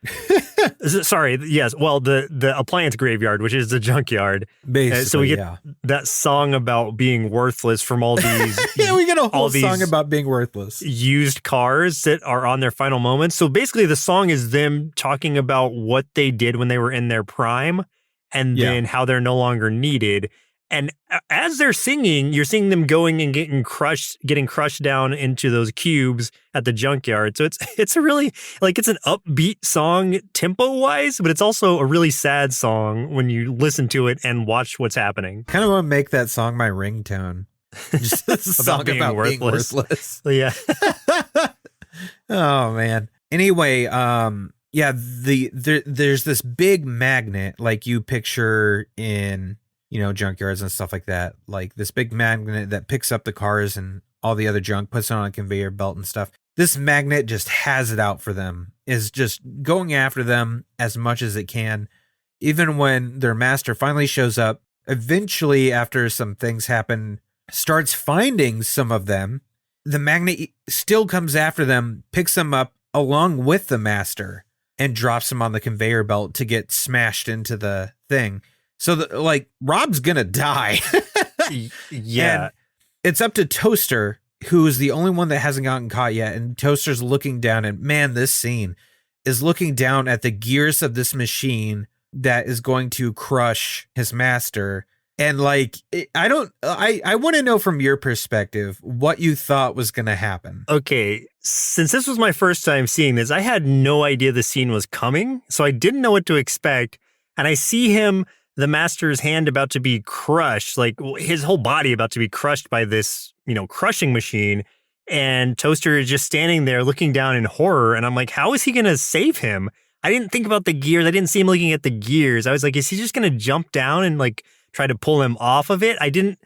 sorry, yes. Well, the appliance graveyard, which is the junkyard. Basically, so we get that song about being worthless from all these. We get a whole song about being worthless. Used cars that are on their final moments. So basically, the song is them talking about what they did when they were in their prime, and then how they're no longer needed. And as they're singing, you're seeing them going and getting crushed down into those cubes at the junkyard. So it's a really, it's an upbeat song tempo wise, but it's also a really sad song when you listen to it and watch what's happening. Kind of want to make that song my ringtone. Just a song about being worthless. Yeah. Oh man. Anyway, there's this big magnet like you picture in junkyards and stuff like that, like this big magnet that picks up the cars and all the other junk, puts it on a conveyor belt and stuff. This magnet just has it out for them, is just going after them as much as it can. Even when their master finally shows up, eventually after some things happen, starts finding some of them, the magnet still comes after them, picks them up along with the master, and drops them on the conveyor belt to get smashed into the thing. So, Rob's gonna die. Yeah. And it's up to Toaster, who is the only one that hasn't gotten caught yet. And Toaster's looking down, and man, this scene is looking down at the gears of this machine that is going to crush his master. And I want to know from your perspective what you thought was going to happen. Okay, since this was my first time seeing this, I had no idea the scene was coming, so I didn't know what to expect. And I see him, the master's hand about to be crushed, his whole body about to be crushed by this, crushing machine. And Toaster is just standing there looking down in horror. And I'm like, how is he going to save him? I didn't think about the gears. I didn't see him looking at the gears. I was like, is he just going to jump down and try to pull him off of it? I didn't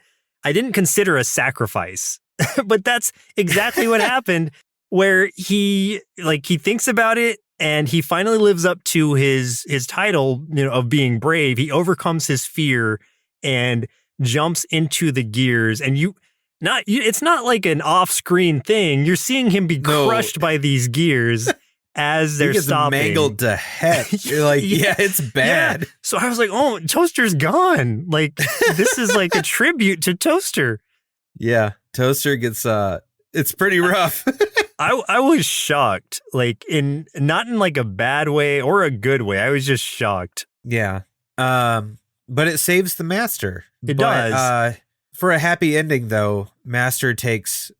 consider a sacrifice, but that's exactly what happened, where he thinks about it. And he finally lives up to his title, of being brave. He overcomes his fear and jumps into the gears. And it's not like an off-screen thing. You're seeing him be crushed by these gears as they're stopping. Mangled to heck. You're like, yeah, it's bad. Yeah. So I was like, oh, Toaster's gone. This is like a tribute to Toaster. Yeah, Toaster gets it's pretty rough. I was shocked, not in a bad way or a good way. I was just shocked. Yeah. But it saves the master. It does. For a happy ending, though, Master takes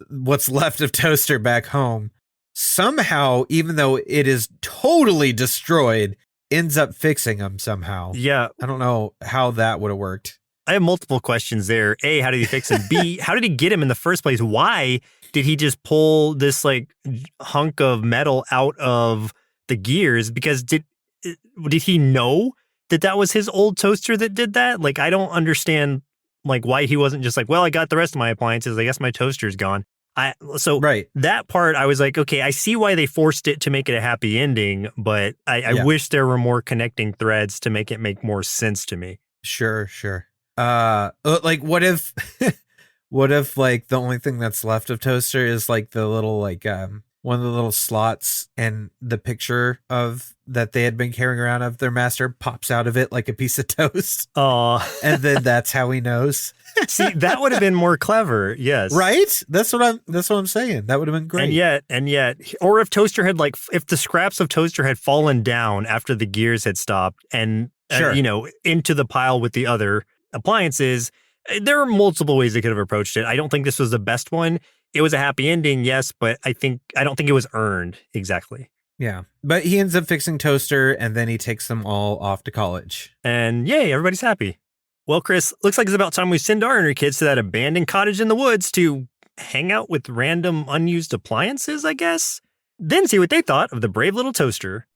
what's left of Toaster back home. Somehow, even though it is totally destroyed, ends up fixing him somehow. Yeah. I don't know how that would have worked. I have multiple questions there. A, how did he fix him? B, how did he get him in the first place? Why did he just pull this hunk of metal out of the gears? Because did he know that was his old toaster that did that? I don't understand why he wasn't just well, I got the rest of my appliances. I guess my toaster's gone. Right. That part I was like, okay, I see why they forced it to make it a happy ending, but I wish there were more connecting threads to make it make more sense to me. Sure. What if What if like the only thing that's left of Toaster is like the little like one of the little slots, and the picture of that they had been carrying around of their master pops out of it like a piece of toast. Oh, And then that's how he knows. see, that would have been more clever. Yes. Right? That's what I'm saying. That would have been great. And yet, or if Toaster had if the scraps of Toaster had fallen down after the gears had stopped and, Sure. into the pile with the other appliances, there are multiple ways they could have approached it. I don't think this was the best one. It was a happy ending, yes, but I don't think it was earned exactly. Yeah. But he ends up fixing Toaster, and then he takes them all off to college. And yay, everybody's happy. Well, Chris, looks like it's about time we send our inner kids to that abandoned cottage in the woods to hang out with random unused appliances, I guess? Then see what they thought of the brave little toaster.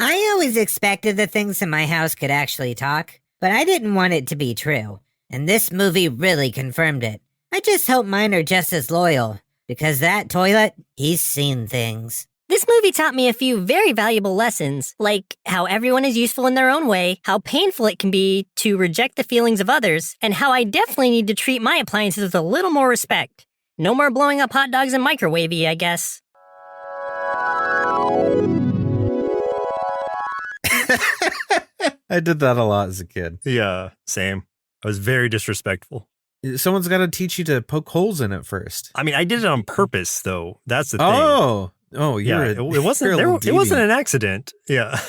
I always expected the things in my house could actually talk, but I didn't want it to be true. And this movie really confirmed it. I just hope mine are just as loyal, because that toilet, he's seen things. This movie taught me a few very valuable lessons, like how everyone is useful in their own way, how painful it can be to reject the feelings of others, and how I definitely need to treat my appliances with a little more respect. No more blowing up hot dogs in microwavy, I guess. I did that a lot as a kid. Yeah, same. I was very disrespectful. Someone's got to teach you to poke holes in it first. I mean, I did it on purpose, though. That's the thing. Oh, yeah. It wasn't. It wasn't an accident. Yeah.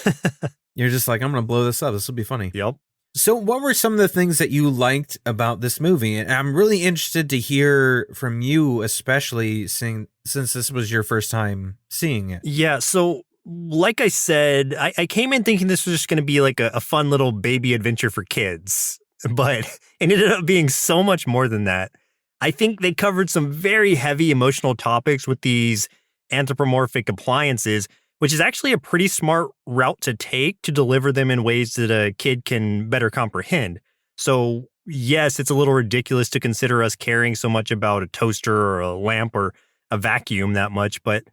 You're just like, I'm gonna blow this up. This will be funny. Yep. So, what were some of the things that you liked about this movie? And I'm really interested to hear from you, especially since this was your first time seeing it. Yeah. So, like I said, I came in thinking this was just going to be like a fun little baby adventure for kids, but it ended up being so much more than that. I think they covered some very heavy emotional topics with these anthropomorphic appliances, which is actually a pretty smart route to take to deliver them in ways that a kid can better comprehend. So, yes, it's a little ridiculous to consider us caring so much about a toaster or a lamp or a vacuum that much, but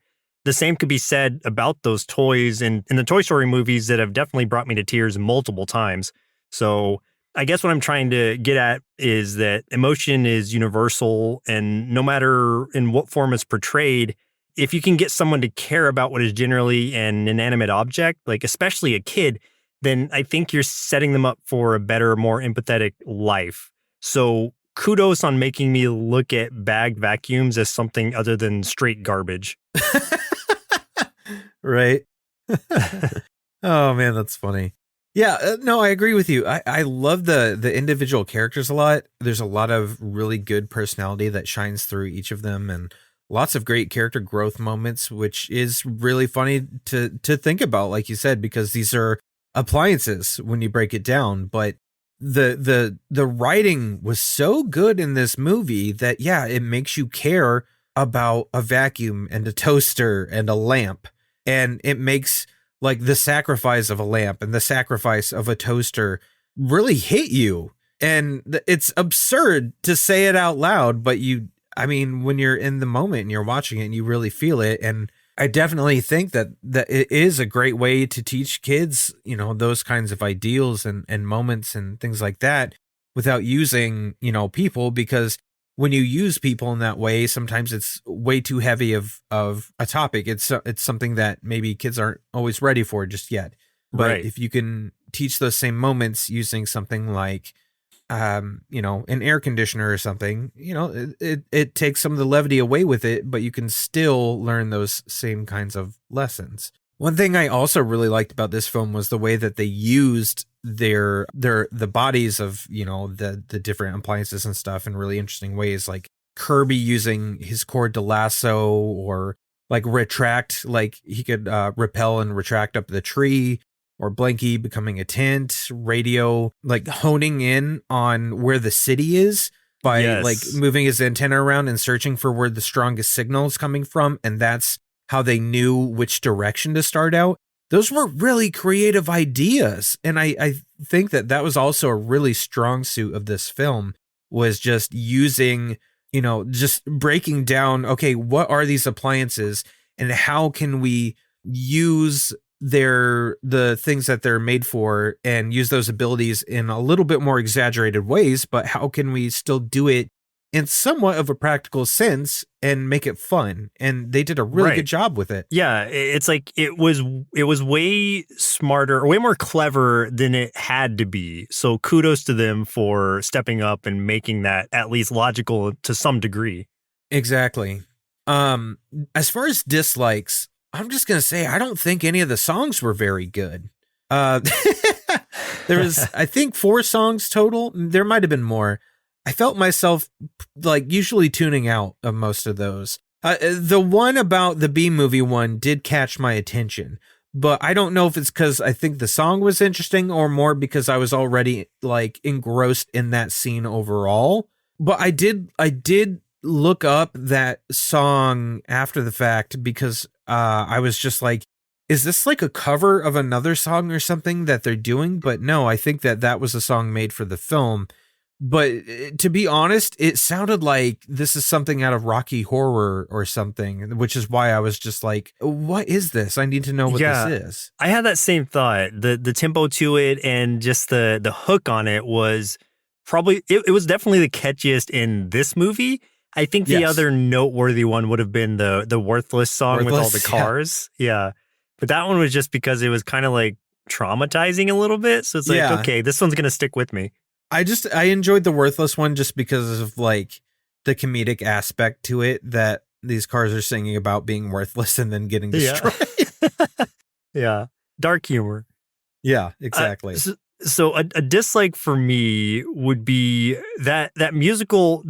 the same could be said about those toys in the Toy Story movies that have definitely brought me to tears multiple times. So I guess what I'm trying to get at is that emotion is universal, and no matter in what form it's portrayed, if you can get someone to care about what is generally an inanimate object, like especially a kid, then I think you're setting them up for a better, more empathetic life. So kudos on making me look at bagged vacuums as something other than straight garbage. Right. Oh man, that's funny. Yeah, no, I agree with you. I love the individual characters a lot. There's a lot of really good personality that shines through each of them, and lots of great character growth moments, which is really funny to think about, like you said, because these are appliances when you break it down. But the writing was so good in this movie that yeah, it makes you care about a vacuum and a toaster and a lamp, and it makes like the sacrifice of a lamp and the sacrifice of a toaster really hit you. And it's absurd to say it out loud, but I mean, when you're in the moment and you're watching it and you really feel it. And I definitely think that it is a great way to teach kids, those kinds of ideals and moments and things like that without using, people, because when you use people in that way, sometimes it's way too heavy of a topic. It's something that maybe kids aren't always ready for just yet. But Right. if you can teach those same moments using something like, an air conditioner or something, it takes some of the levity away with it, but you can still learn those same kinds of lessons. One thing I also really liked about this film was the way that they used the bodies of, the different appliances and stuff in really interesting ways, like Kirby using his cord to lasso, or like retract, like he could rappel and retract up the tree, or Blanky becoming a tent, radio like honing in on where the city is by Yes. like moving his antenna around and searching for where the strongest signal is coming from, and that's how they knew which direction to start out. Those were really creative ideas. And I think that was also a really strong suit of this film, was just using, just breaking down, okay, what are these appliances and how can we use the things that they're made for and use those abilities in a little bit more exaggerated ways, but how can we still do it in somewhat of a practical sense and make it fun? And they did a really good job with it. Yeah, it's like it was way smarter, or way more clever than it had to be. So kudos to them for stepping up and making that at least logical to some degree. Exactly. As far as dislikes, I'm just gonna say I don't think any of the songs were very good. There was, I think, 4 songs total. There might have been more. I felt myself like usually tuning out of most of those. The one about the B movie one did catch my attention, but I don't know if it's because I think the song was interesting or more because I was already like engrossed in that scene overall. But I did look up that song after the fact because I was just like, is this like a cover of another song or something that they're doing? But no, I think that was a song made for the film. But to be honest, it sounded like this is something out of Rocky Horror or something, which is why I was just like, what is this? I need to know what this is. I had that same thought. The tempo to it and just the hook on it was probably, it was definitely the catchiest in this movie. I think the other noteworthy one would have been the Worthless song with all the cars. Yeah. But that one was just because it was kind of like traumatizing a little bit. So it's like, okay, this one's going to stick with me. I enjoyed the Worthless one just because of like the comedic aspect to it that these cars are singing about being worthless and then getting destroyed. Yeah. Dark humor. Yeah, exactly. So a dislike for me would be that musical.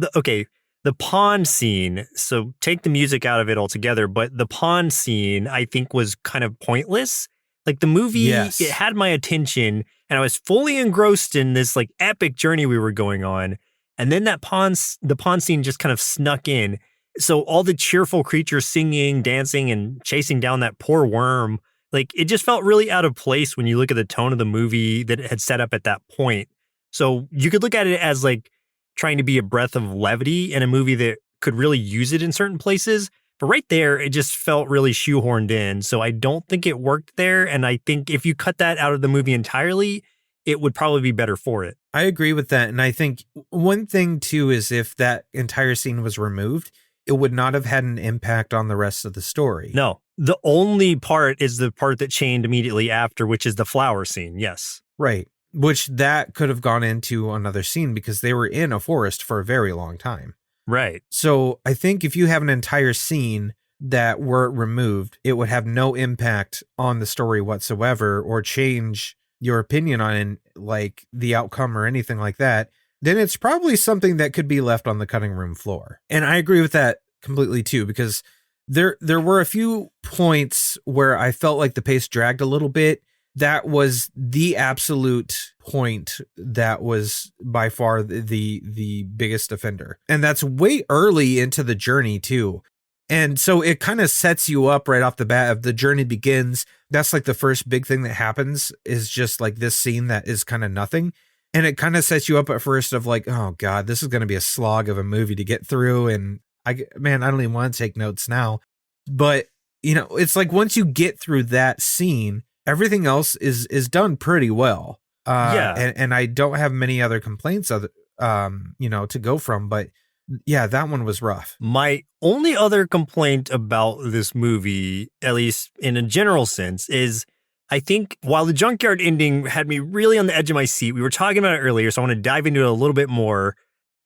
The pond scene. So take the music out of it altogether, but the pond scene I think was kind of pointless. Like the movie, it had my attention and I was fully engrossed in this like epic journey we were going on. And then the pond scene just kind of snuck in. So all the cheerful creatures singing, dancing, and chasing down that poor worm, like it just felt really out of place when you look at the tone of the movie that it had set up at that point. So you could look at it as like trying to be a breath of levity in a movie that could really use it in certain places. But right there, it just felt really shoehorned in. So I don't think it worked there. And I think if you cut that out of the movie entirely, it would probably be better for it. I agree with that. And I think one thing, too, is if that entire scene was removed, it would not have had an impact on the rest of the story. No, the only part is the part that chained immediately after, which is the flower scene. Yes. Right. Which that could have gone into another scene because they were in a forest for a very long time. Right. So I think if you have an entire scene that were removed, it would have no impact on the story whatsoever or change your opinion on like the outcome or anything like that. Then it's probably something that could be left on the cutting room floor. And I agree with that completely too, because there were a few points where I felt like the pace dragged a little bit. That was the absolute point that was by far the biggest offender. And that's way early into the journey too. And so it kind of sets you up right off the bat. If the journey begins, that's like the first big thing that happens is just like this scene that is kind of nothing. And it kind of sets you up at first of like, oh God, this is going to be a slog of a movie to get through. And I don't even want to take notes now. But, you know, it's like once you get through that scene, everything else is done pretty well. And I don't have many other complaints to go from, but yeah, that one was rough. My only other complaint about this movie, at least in a general sense, is I think while the junkyard ending had me really on the edge of my seat, we were talking about it earlier, so I want to dive into it a little bit more.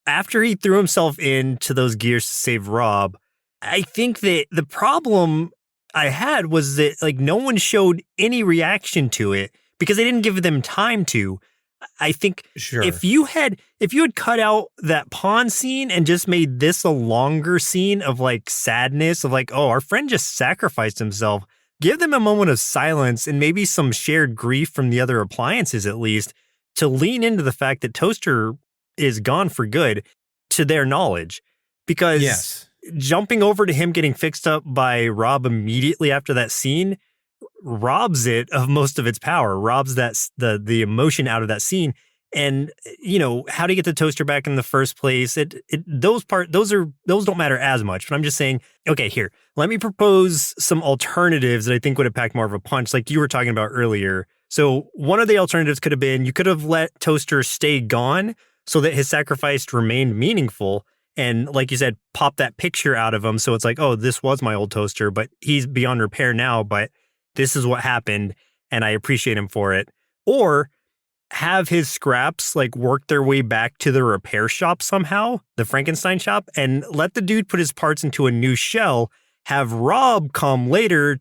After he threw himself into those gears to save Rob, I think that the problem I had was that like no one showed any reaction to it because they didn't give them time to. I think if you had cut out that pond scene and just made this a longer scene of like sadness of like, oh, our friend just sacrificed himself, give them a moment of silence and maybe some shared grief from the other appliances at least to lean into the fact that Toaster is gone for good to their knowledge. Because jumping over to him getting fixed up by Rob immediately after that scene robs it of most of its power, robs that the emotion out of that scene. and how to get the toaster back in the first place. Those don't matter as much. But I'm just saying, okay, here, let me propose some alternatives that I think would have packed more of a punch, like you were talking about earlier. So one of the alternatives could have been you could have let Toaster stay gone so that his sacrifice remained meaningful. And like you said, pop that picture out of him. So it's like, oh, this was my old toaster, but he's beyond repair now. But this is what happened, and I appreciate him for it. Or have his scraps like work their way back to the repair shop somehow, the Frankenstein shop, and let the dude put his parts into a new shell. Have Rob come later,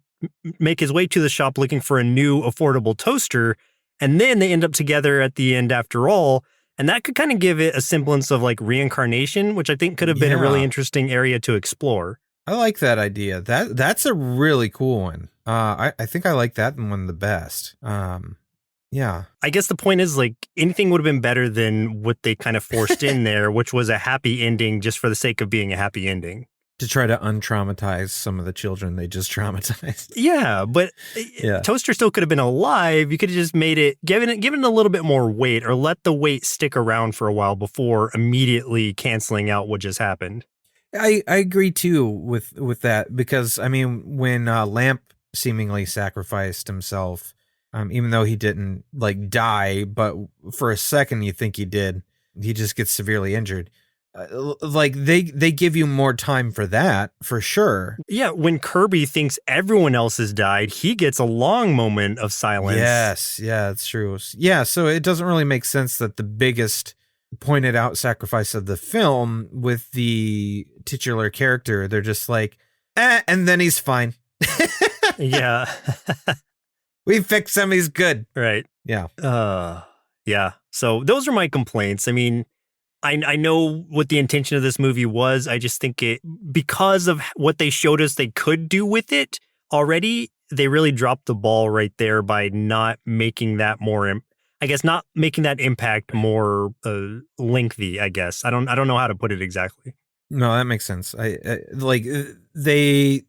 make his way to the shop looking for a new affordable toaster, and then they end up together at the end after all. And that could kind of give it a semblance of like reincarnation, which I think could have been a really interesting area to explore. I like that idea. That's a really cool one. I think I like that one the best. Yeah. I guess the point is like anything would have been better than what they kind of forced in there, which was a happy ending just for the sake of being a happy ending. To try to untraumatize some of the children they just traumatized. Yeah, but Toaster still could have been alive. You could have just made it, given it a little bit more weight, or let the weight stick around for a while before immediately canceling out what just happened. I agree too with that, because I mean, when Lamp seemingly sacrificed himself, even though he didn't like die, but for a second you think he did, he just gets severely injured. Like they give you more time for that, for sure. Yeah, when Kirby thinks everyone else has died, he gets a long moment of silence. Yes, yeah, it's true. Yeah, so it doesn't really make sense that the biggest pointed out sacrifice of the film with the titular character, they're just like, and then he's fine. Yeah. We fixed him, he's good. Right. Yeah. Yeah. So those are my complaints. I mean, I know what the intention of this movie was. I just think because of what they showed us they could do with it already, they really dropped the ball right there by not making that more, I guess, not making that impact more lengthy, I guess. I don't know how to put it exactly. No, that makes sense. I like they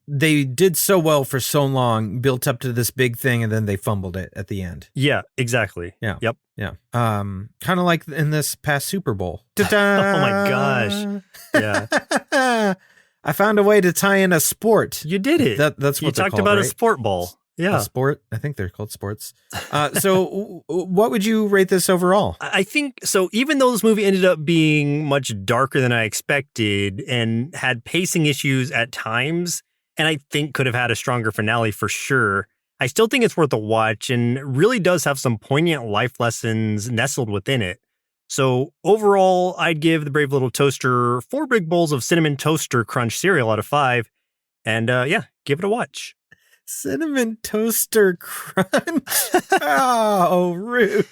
did so well for so long, built up to this big thing, and then they fumbled it at the end. Yeah, exactly. Yeah. Yep. Yeah. Kind of like in this past Super Bowl. Oh my gosh. Yeah. I found a way to tie in a sport. You did it. That's what you talked called, about, right? a sport ball. Yeah. A sport. I think they're called sports. So what would you rate this overall? I think so. Even though this movie ended up being much darker than I expected and had pacing issues at times, and I think could have had a stronger finale for sure, I still think it's worth a watch and really does have some poignant life lessons nestled within it. So overall, I'd give The Brave Little Toaster 4 big bowls of Cinnamon Toaster Crunch cereal out of 5. And give it a watch. Cinnamon Toaster Crunch. Oh, rude.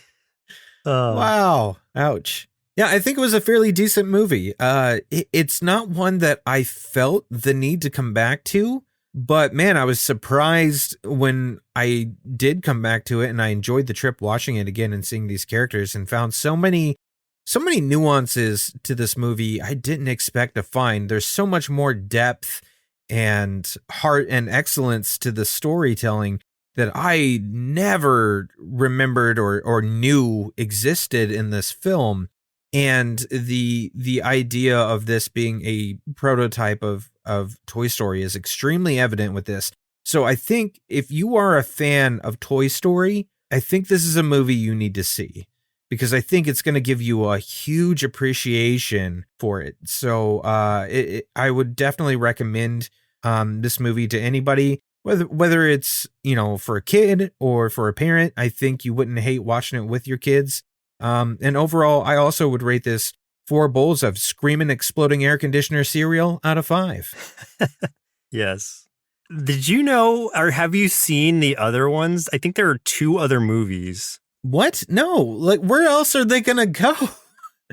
Wow. Ouch. Yeah, I think it was a fairly decent movie. It's not one that I felt the need to come back to, but man, I was surprised when I did come back to it, and I enjoyed the trip watching it again and seeing these characters, and found so many nuances to this movie I didn't expect to find. There's so much more depth and heart and excellence to the storytelling that I never remembered or knew existed in this film. And the idea of this being a prototype of Toy Story is extremely evident with this. So I think if you are a fan of Toy Story, I think this is a movie you need to see, because I think it's going to give you a huge appreciation for it. So I would definitely recommend this movie to anybody, whether it's, for a kid or for a parent. I think you wouldn't hate watching it with your kids. And overall, I also would rate this 4 bowls of screaming, exploding air conditioner cereal out of 5. Yes. Did you know, or have you seen the other ones? I think there are 2 other movies. What? No. Like, where else are they going to go?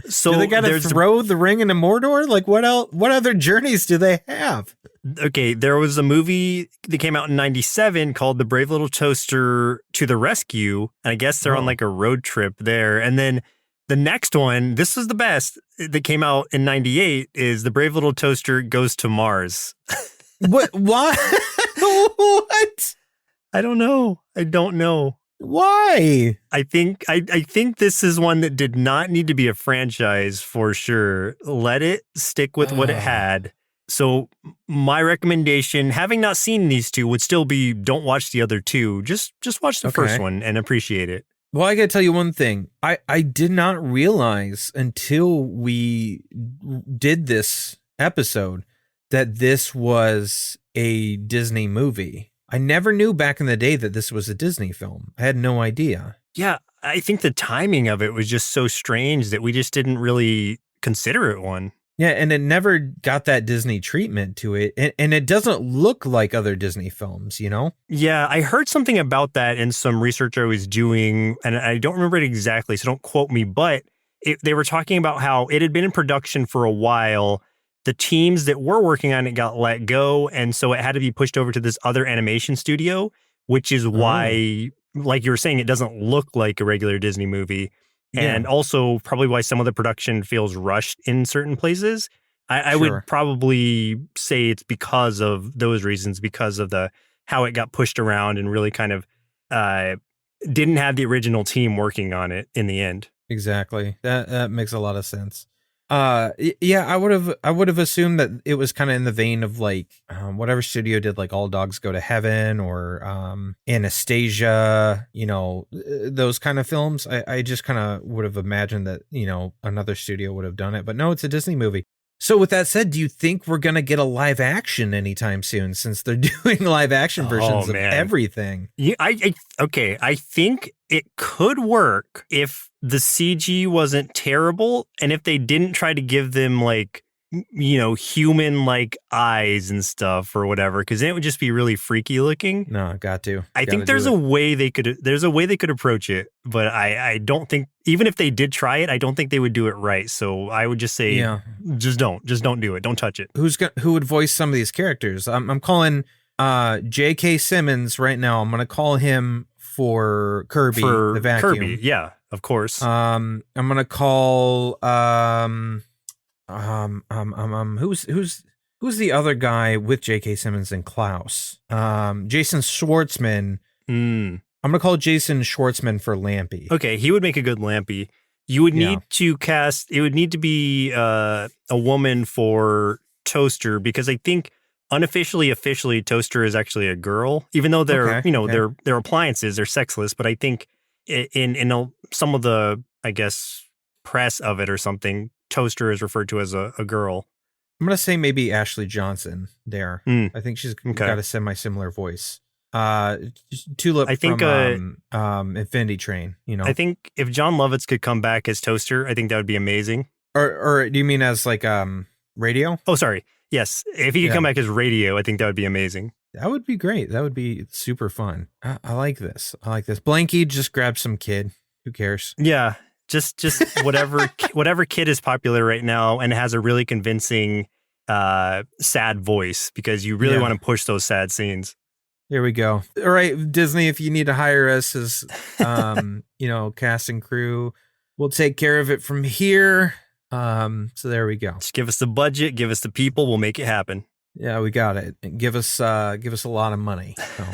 So do they got to throw the ring into Mordor? Like, what else? What other journeys do they have? Okay, there was a movie that came out in 97 called The Brave Little Toaster to the Rescue. And I guess they're on like a road trip there. And then the next one, this was the best, that came out in 98 is The Brave Little Toaster Goes to Mars. What? What? I don't know. Why? I think this is one that did not need to be a franchise for sure. Let it stick with what it had. So my recommendation, having not seen these two, would still be don't watch the other two. Just watch the first one and appreciate it. Well, I got to tell you one thing. I did not realize until we did this episode that this was a Disney movie. I never knew back in the day that this was a Disney film. I had no idea. Yeah, I think the timing of it was just so strange that we just didn't really consider it one. Yeah, and it never got that Disney treatment to it. And it doesn't look like other Disney films, you know? Yeah, I heard something about that in some research I was doing, and I don't remember it exactly, so don't quote me, but they were talking about how it had been in production for a while. The teams that were working on it got let go, and so it had to be pushed over to this other animation studio, which is why, like you were saying, it doesn't look like a regular Disney movie. And also probably why some of the production feels rushed in certain places. I would probably say it's because of those reasons, because of how it got pushed around and really kind of didn't have the original team working on it in the end. Exactly. That makes a lot of sense. Yeah, I would have assumed that it was kind of in the vein of like whatever studio did like All Dogs Go to Heaven or Anastasia, you know, those kind of films. I just kind of would have imagined that, you know, another studio would have done it, but no, it's a Disney movie. So with that said, do you think we're going to get a live action anytime soon since they're doing live action versions of everything? Yeah, I think it could work if the CG wasn't terrible and if they didn't try to give them like, you know, human like eyes and stuff or whatever, because then it would just be really freaky looking. No, got to. I think there's a way they could approach it, but I don't think, even if they did try it, I don't think they would do it right. So I would just say, just don't do it. Don't touch it. Who would voice some of these characters? I'm calling J.K. Simmons right now. I'm going to call him for Kirby, the vacuum. Kirby, yeah, of course. I'm going to call who's the other guy with J.K. Simmons and Klaus? Jason Schwartzman. I'm gonna call Jason Schwartzman for Lampy. Okay, he would make a good Lampy. You would need to cast. It would need to be a woman for Toaster, because I think officially Toaster is actually a girl, even though they're they're appliances, they're sexless. But I think in some of the, I guess, press of it or something, Toaster is referred to as a girl. I'm going to say maybe Ashley Johnson there. I think she's got a semi-similar voice. Tulip, I think, from Infinity Train, you know. I think if John Lovitz could come back as Toaster, I think that would be amazing. Or do you mean as like Radio? Oh, sorry. Yes. If he could come back as Radio, I think that would be amazing. That would be great. That would be super fun. I like this. Blanky, just grab some kid. Who cares? Yeah. Just whatever kid is popular right now and has a really convincing sad voice, because you really want to push those sad scenes. There we go. All right, Disney, if you need to hire us as cast and crew, we'll take care of it from here. So there we go. Just give us the budget, give us the people, we'll make it happen. Yeah, we got it. Give us a lot of money. So.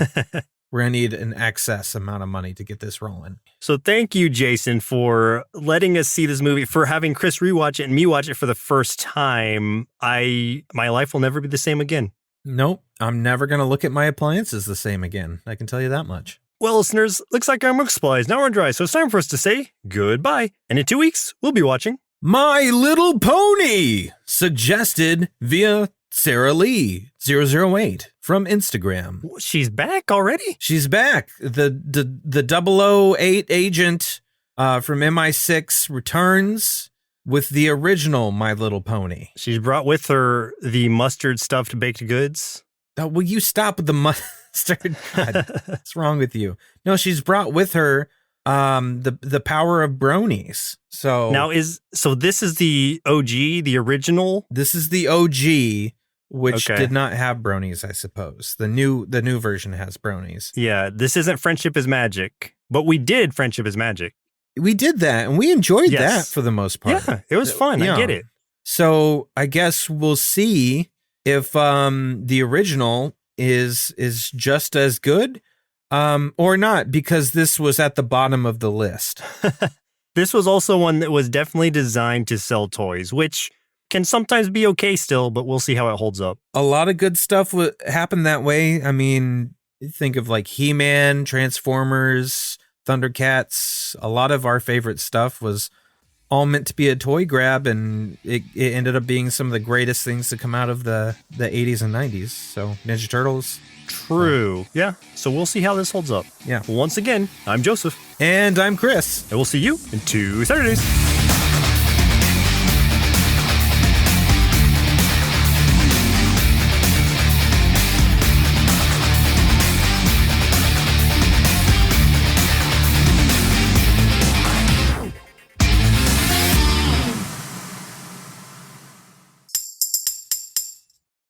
We're going to need an excess amount of money to get this rolling. So thank you, Jason, for letting us see this movie, for having Chris rewatch it and me watch it for the first time. My life will never be the same again. Nope. I'm never going to look at my appliances the same again. I can tell you that much. Well, listeners, looks like our milk supply is now run dry, so it's time for us to say goodbye. And in 2 weeks, we'll be watching My Little Pony, suggested via Sarah Lee 008 from Instagram. She's back already? She's back. The 008 agent from MI6 returns with the original My Little Pony. She's brought with her the mustard stuffed baked goods. Oh, will you stop with the mustard? God, what's wrong with you? No, she's brought with her the power of bronies. So now this is the OG, the original. This is the OG, which did not have bronies, I suppose. The new version has bronies. Yeah, this isn't Friendship is Magic, but we did Friendship is Magic. We did that, and we enjoyed that for the most part. Yeah, it was fun. I get it. So I guess we'll see if the original is just as good, Or not, because this was at the bottom of the list. This was also one that was definitely designed to sell toys, which can sometimes be okay still, but we'll see how it holds up. A lot of good stuff happened that way. I mean, think of like He-Man, Transformers, Thundercats. A lot of our favorite stuff was all meant to be a toy grab, and it ended up being some of the greatest things to come out of the 80s and 90s. So Ninja Turtles. True. Yeah. So we'll see how this holds up. Yeah. Once again, I'm Joseph. And I'm Chris. And we'll see you in 2 Saturdays.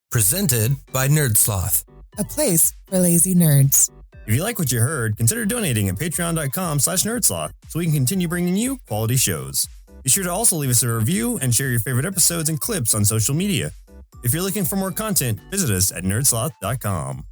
Presented by Nerdsloth. A place for lazy nerds. If you like what you heard, consider donating at patreon.com/nerdsloth so we can continue bringing you quality shows. Be sure to also leave us a review and share your favorite episodes and clips on social media. If you're looking for more content, visit us at nerdsloth.com.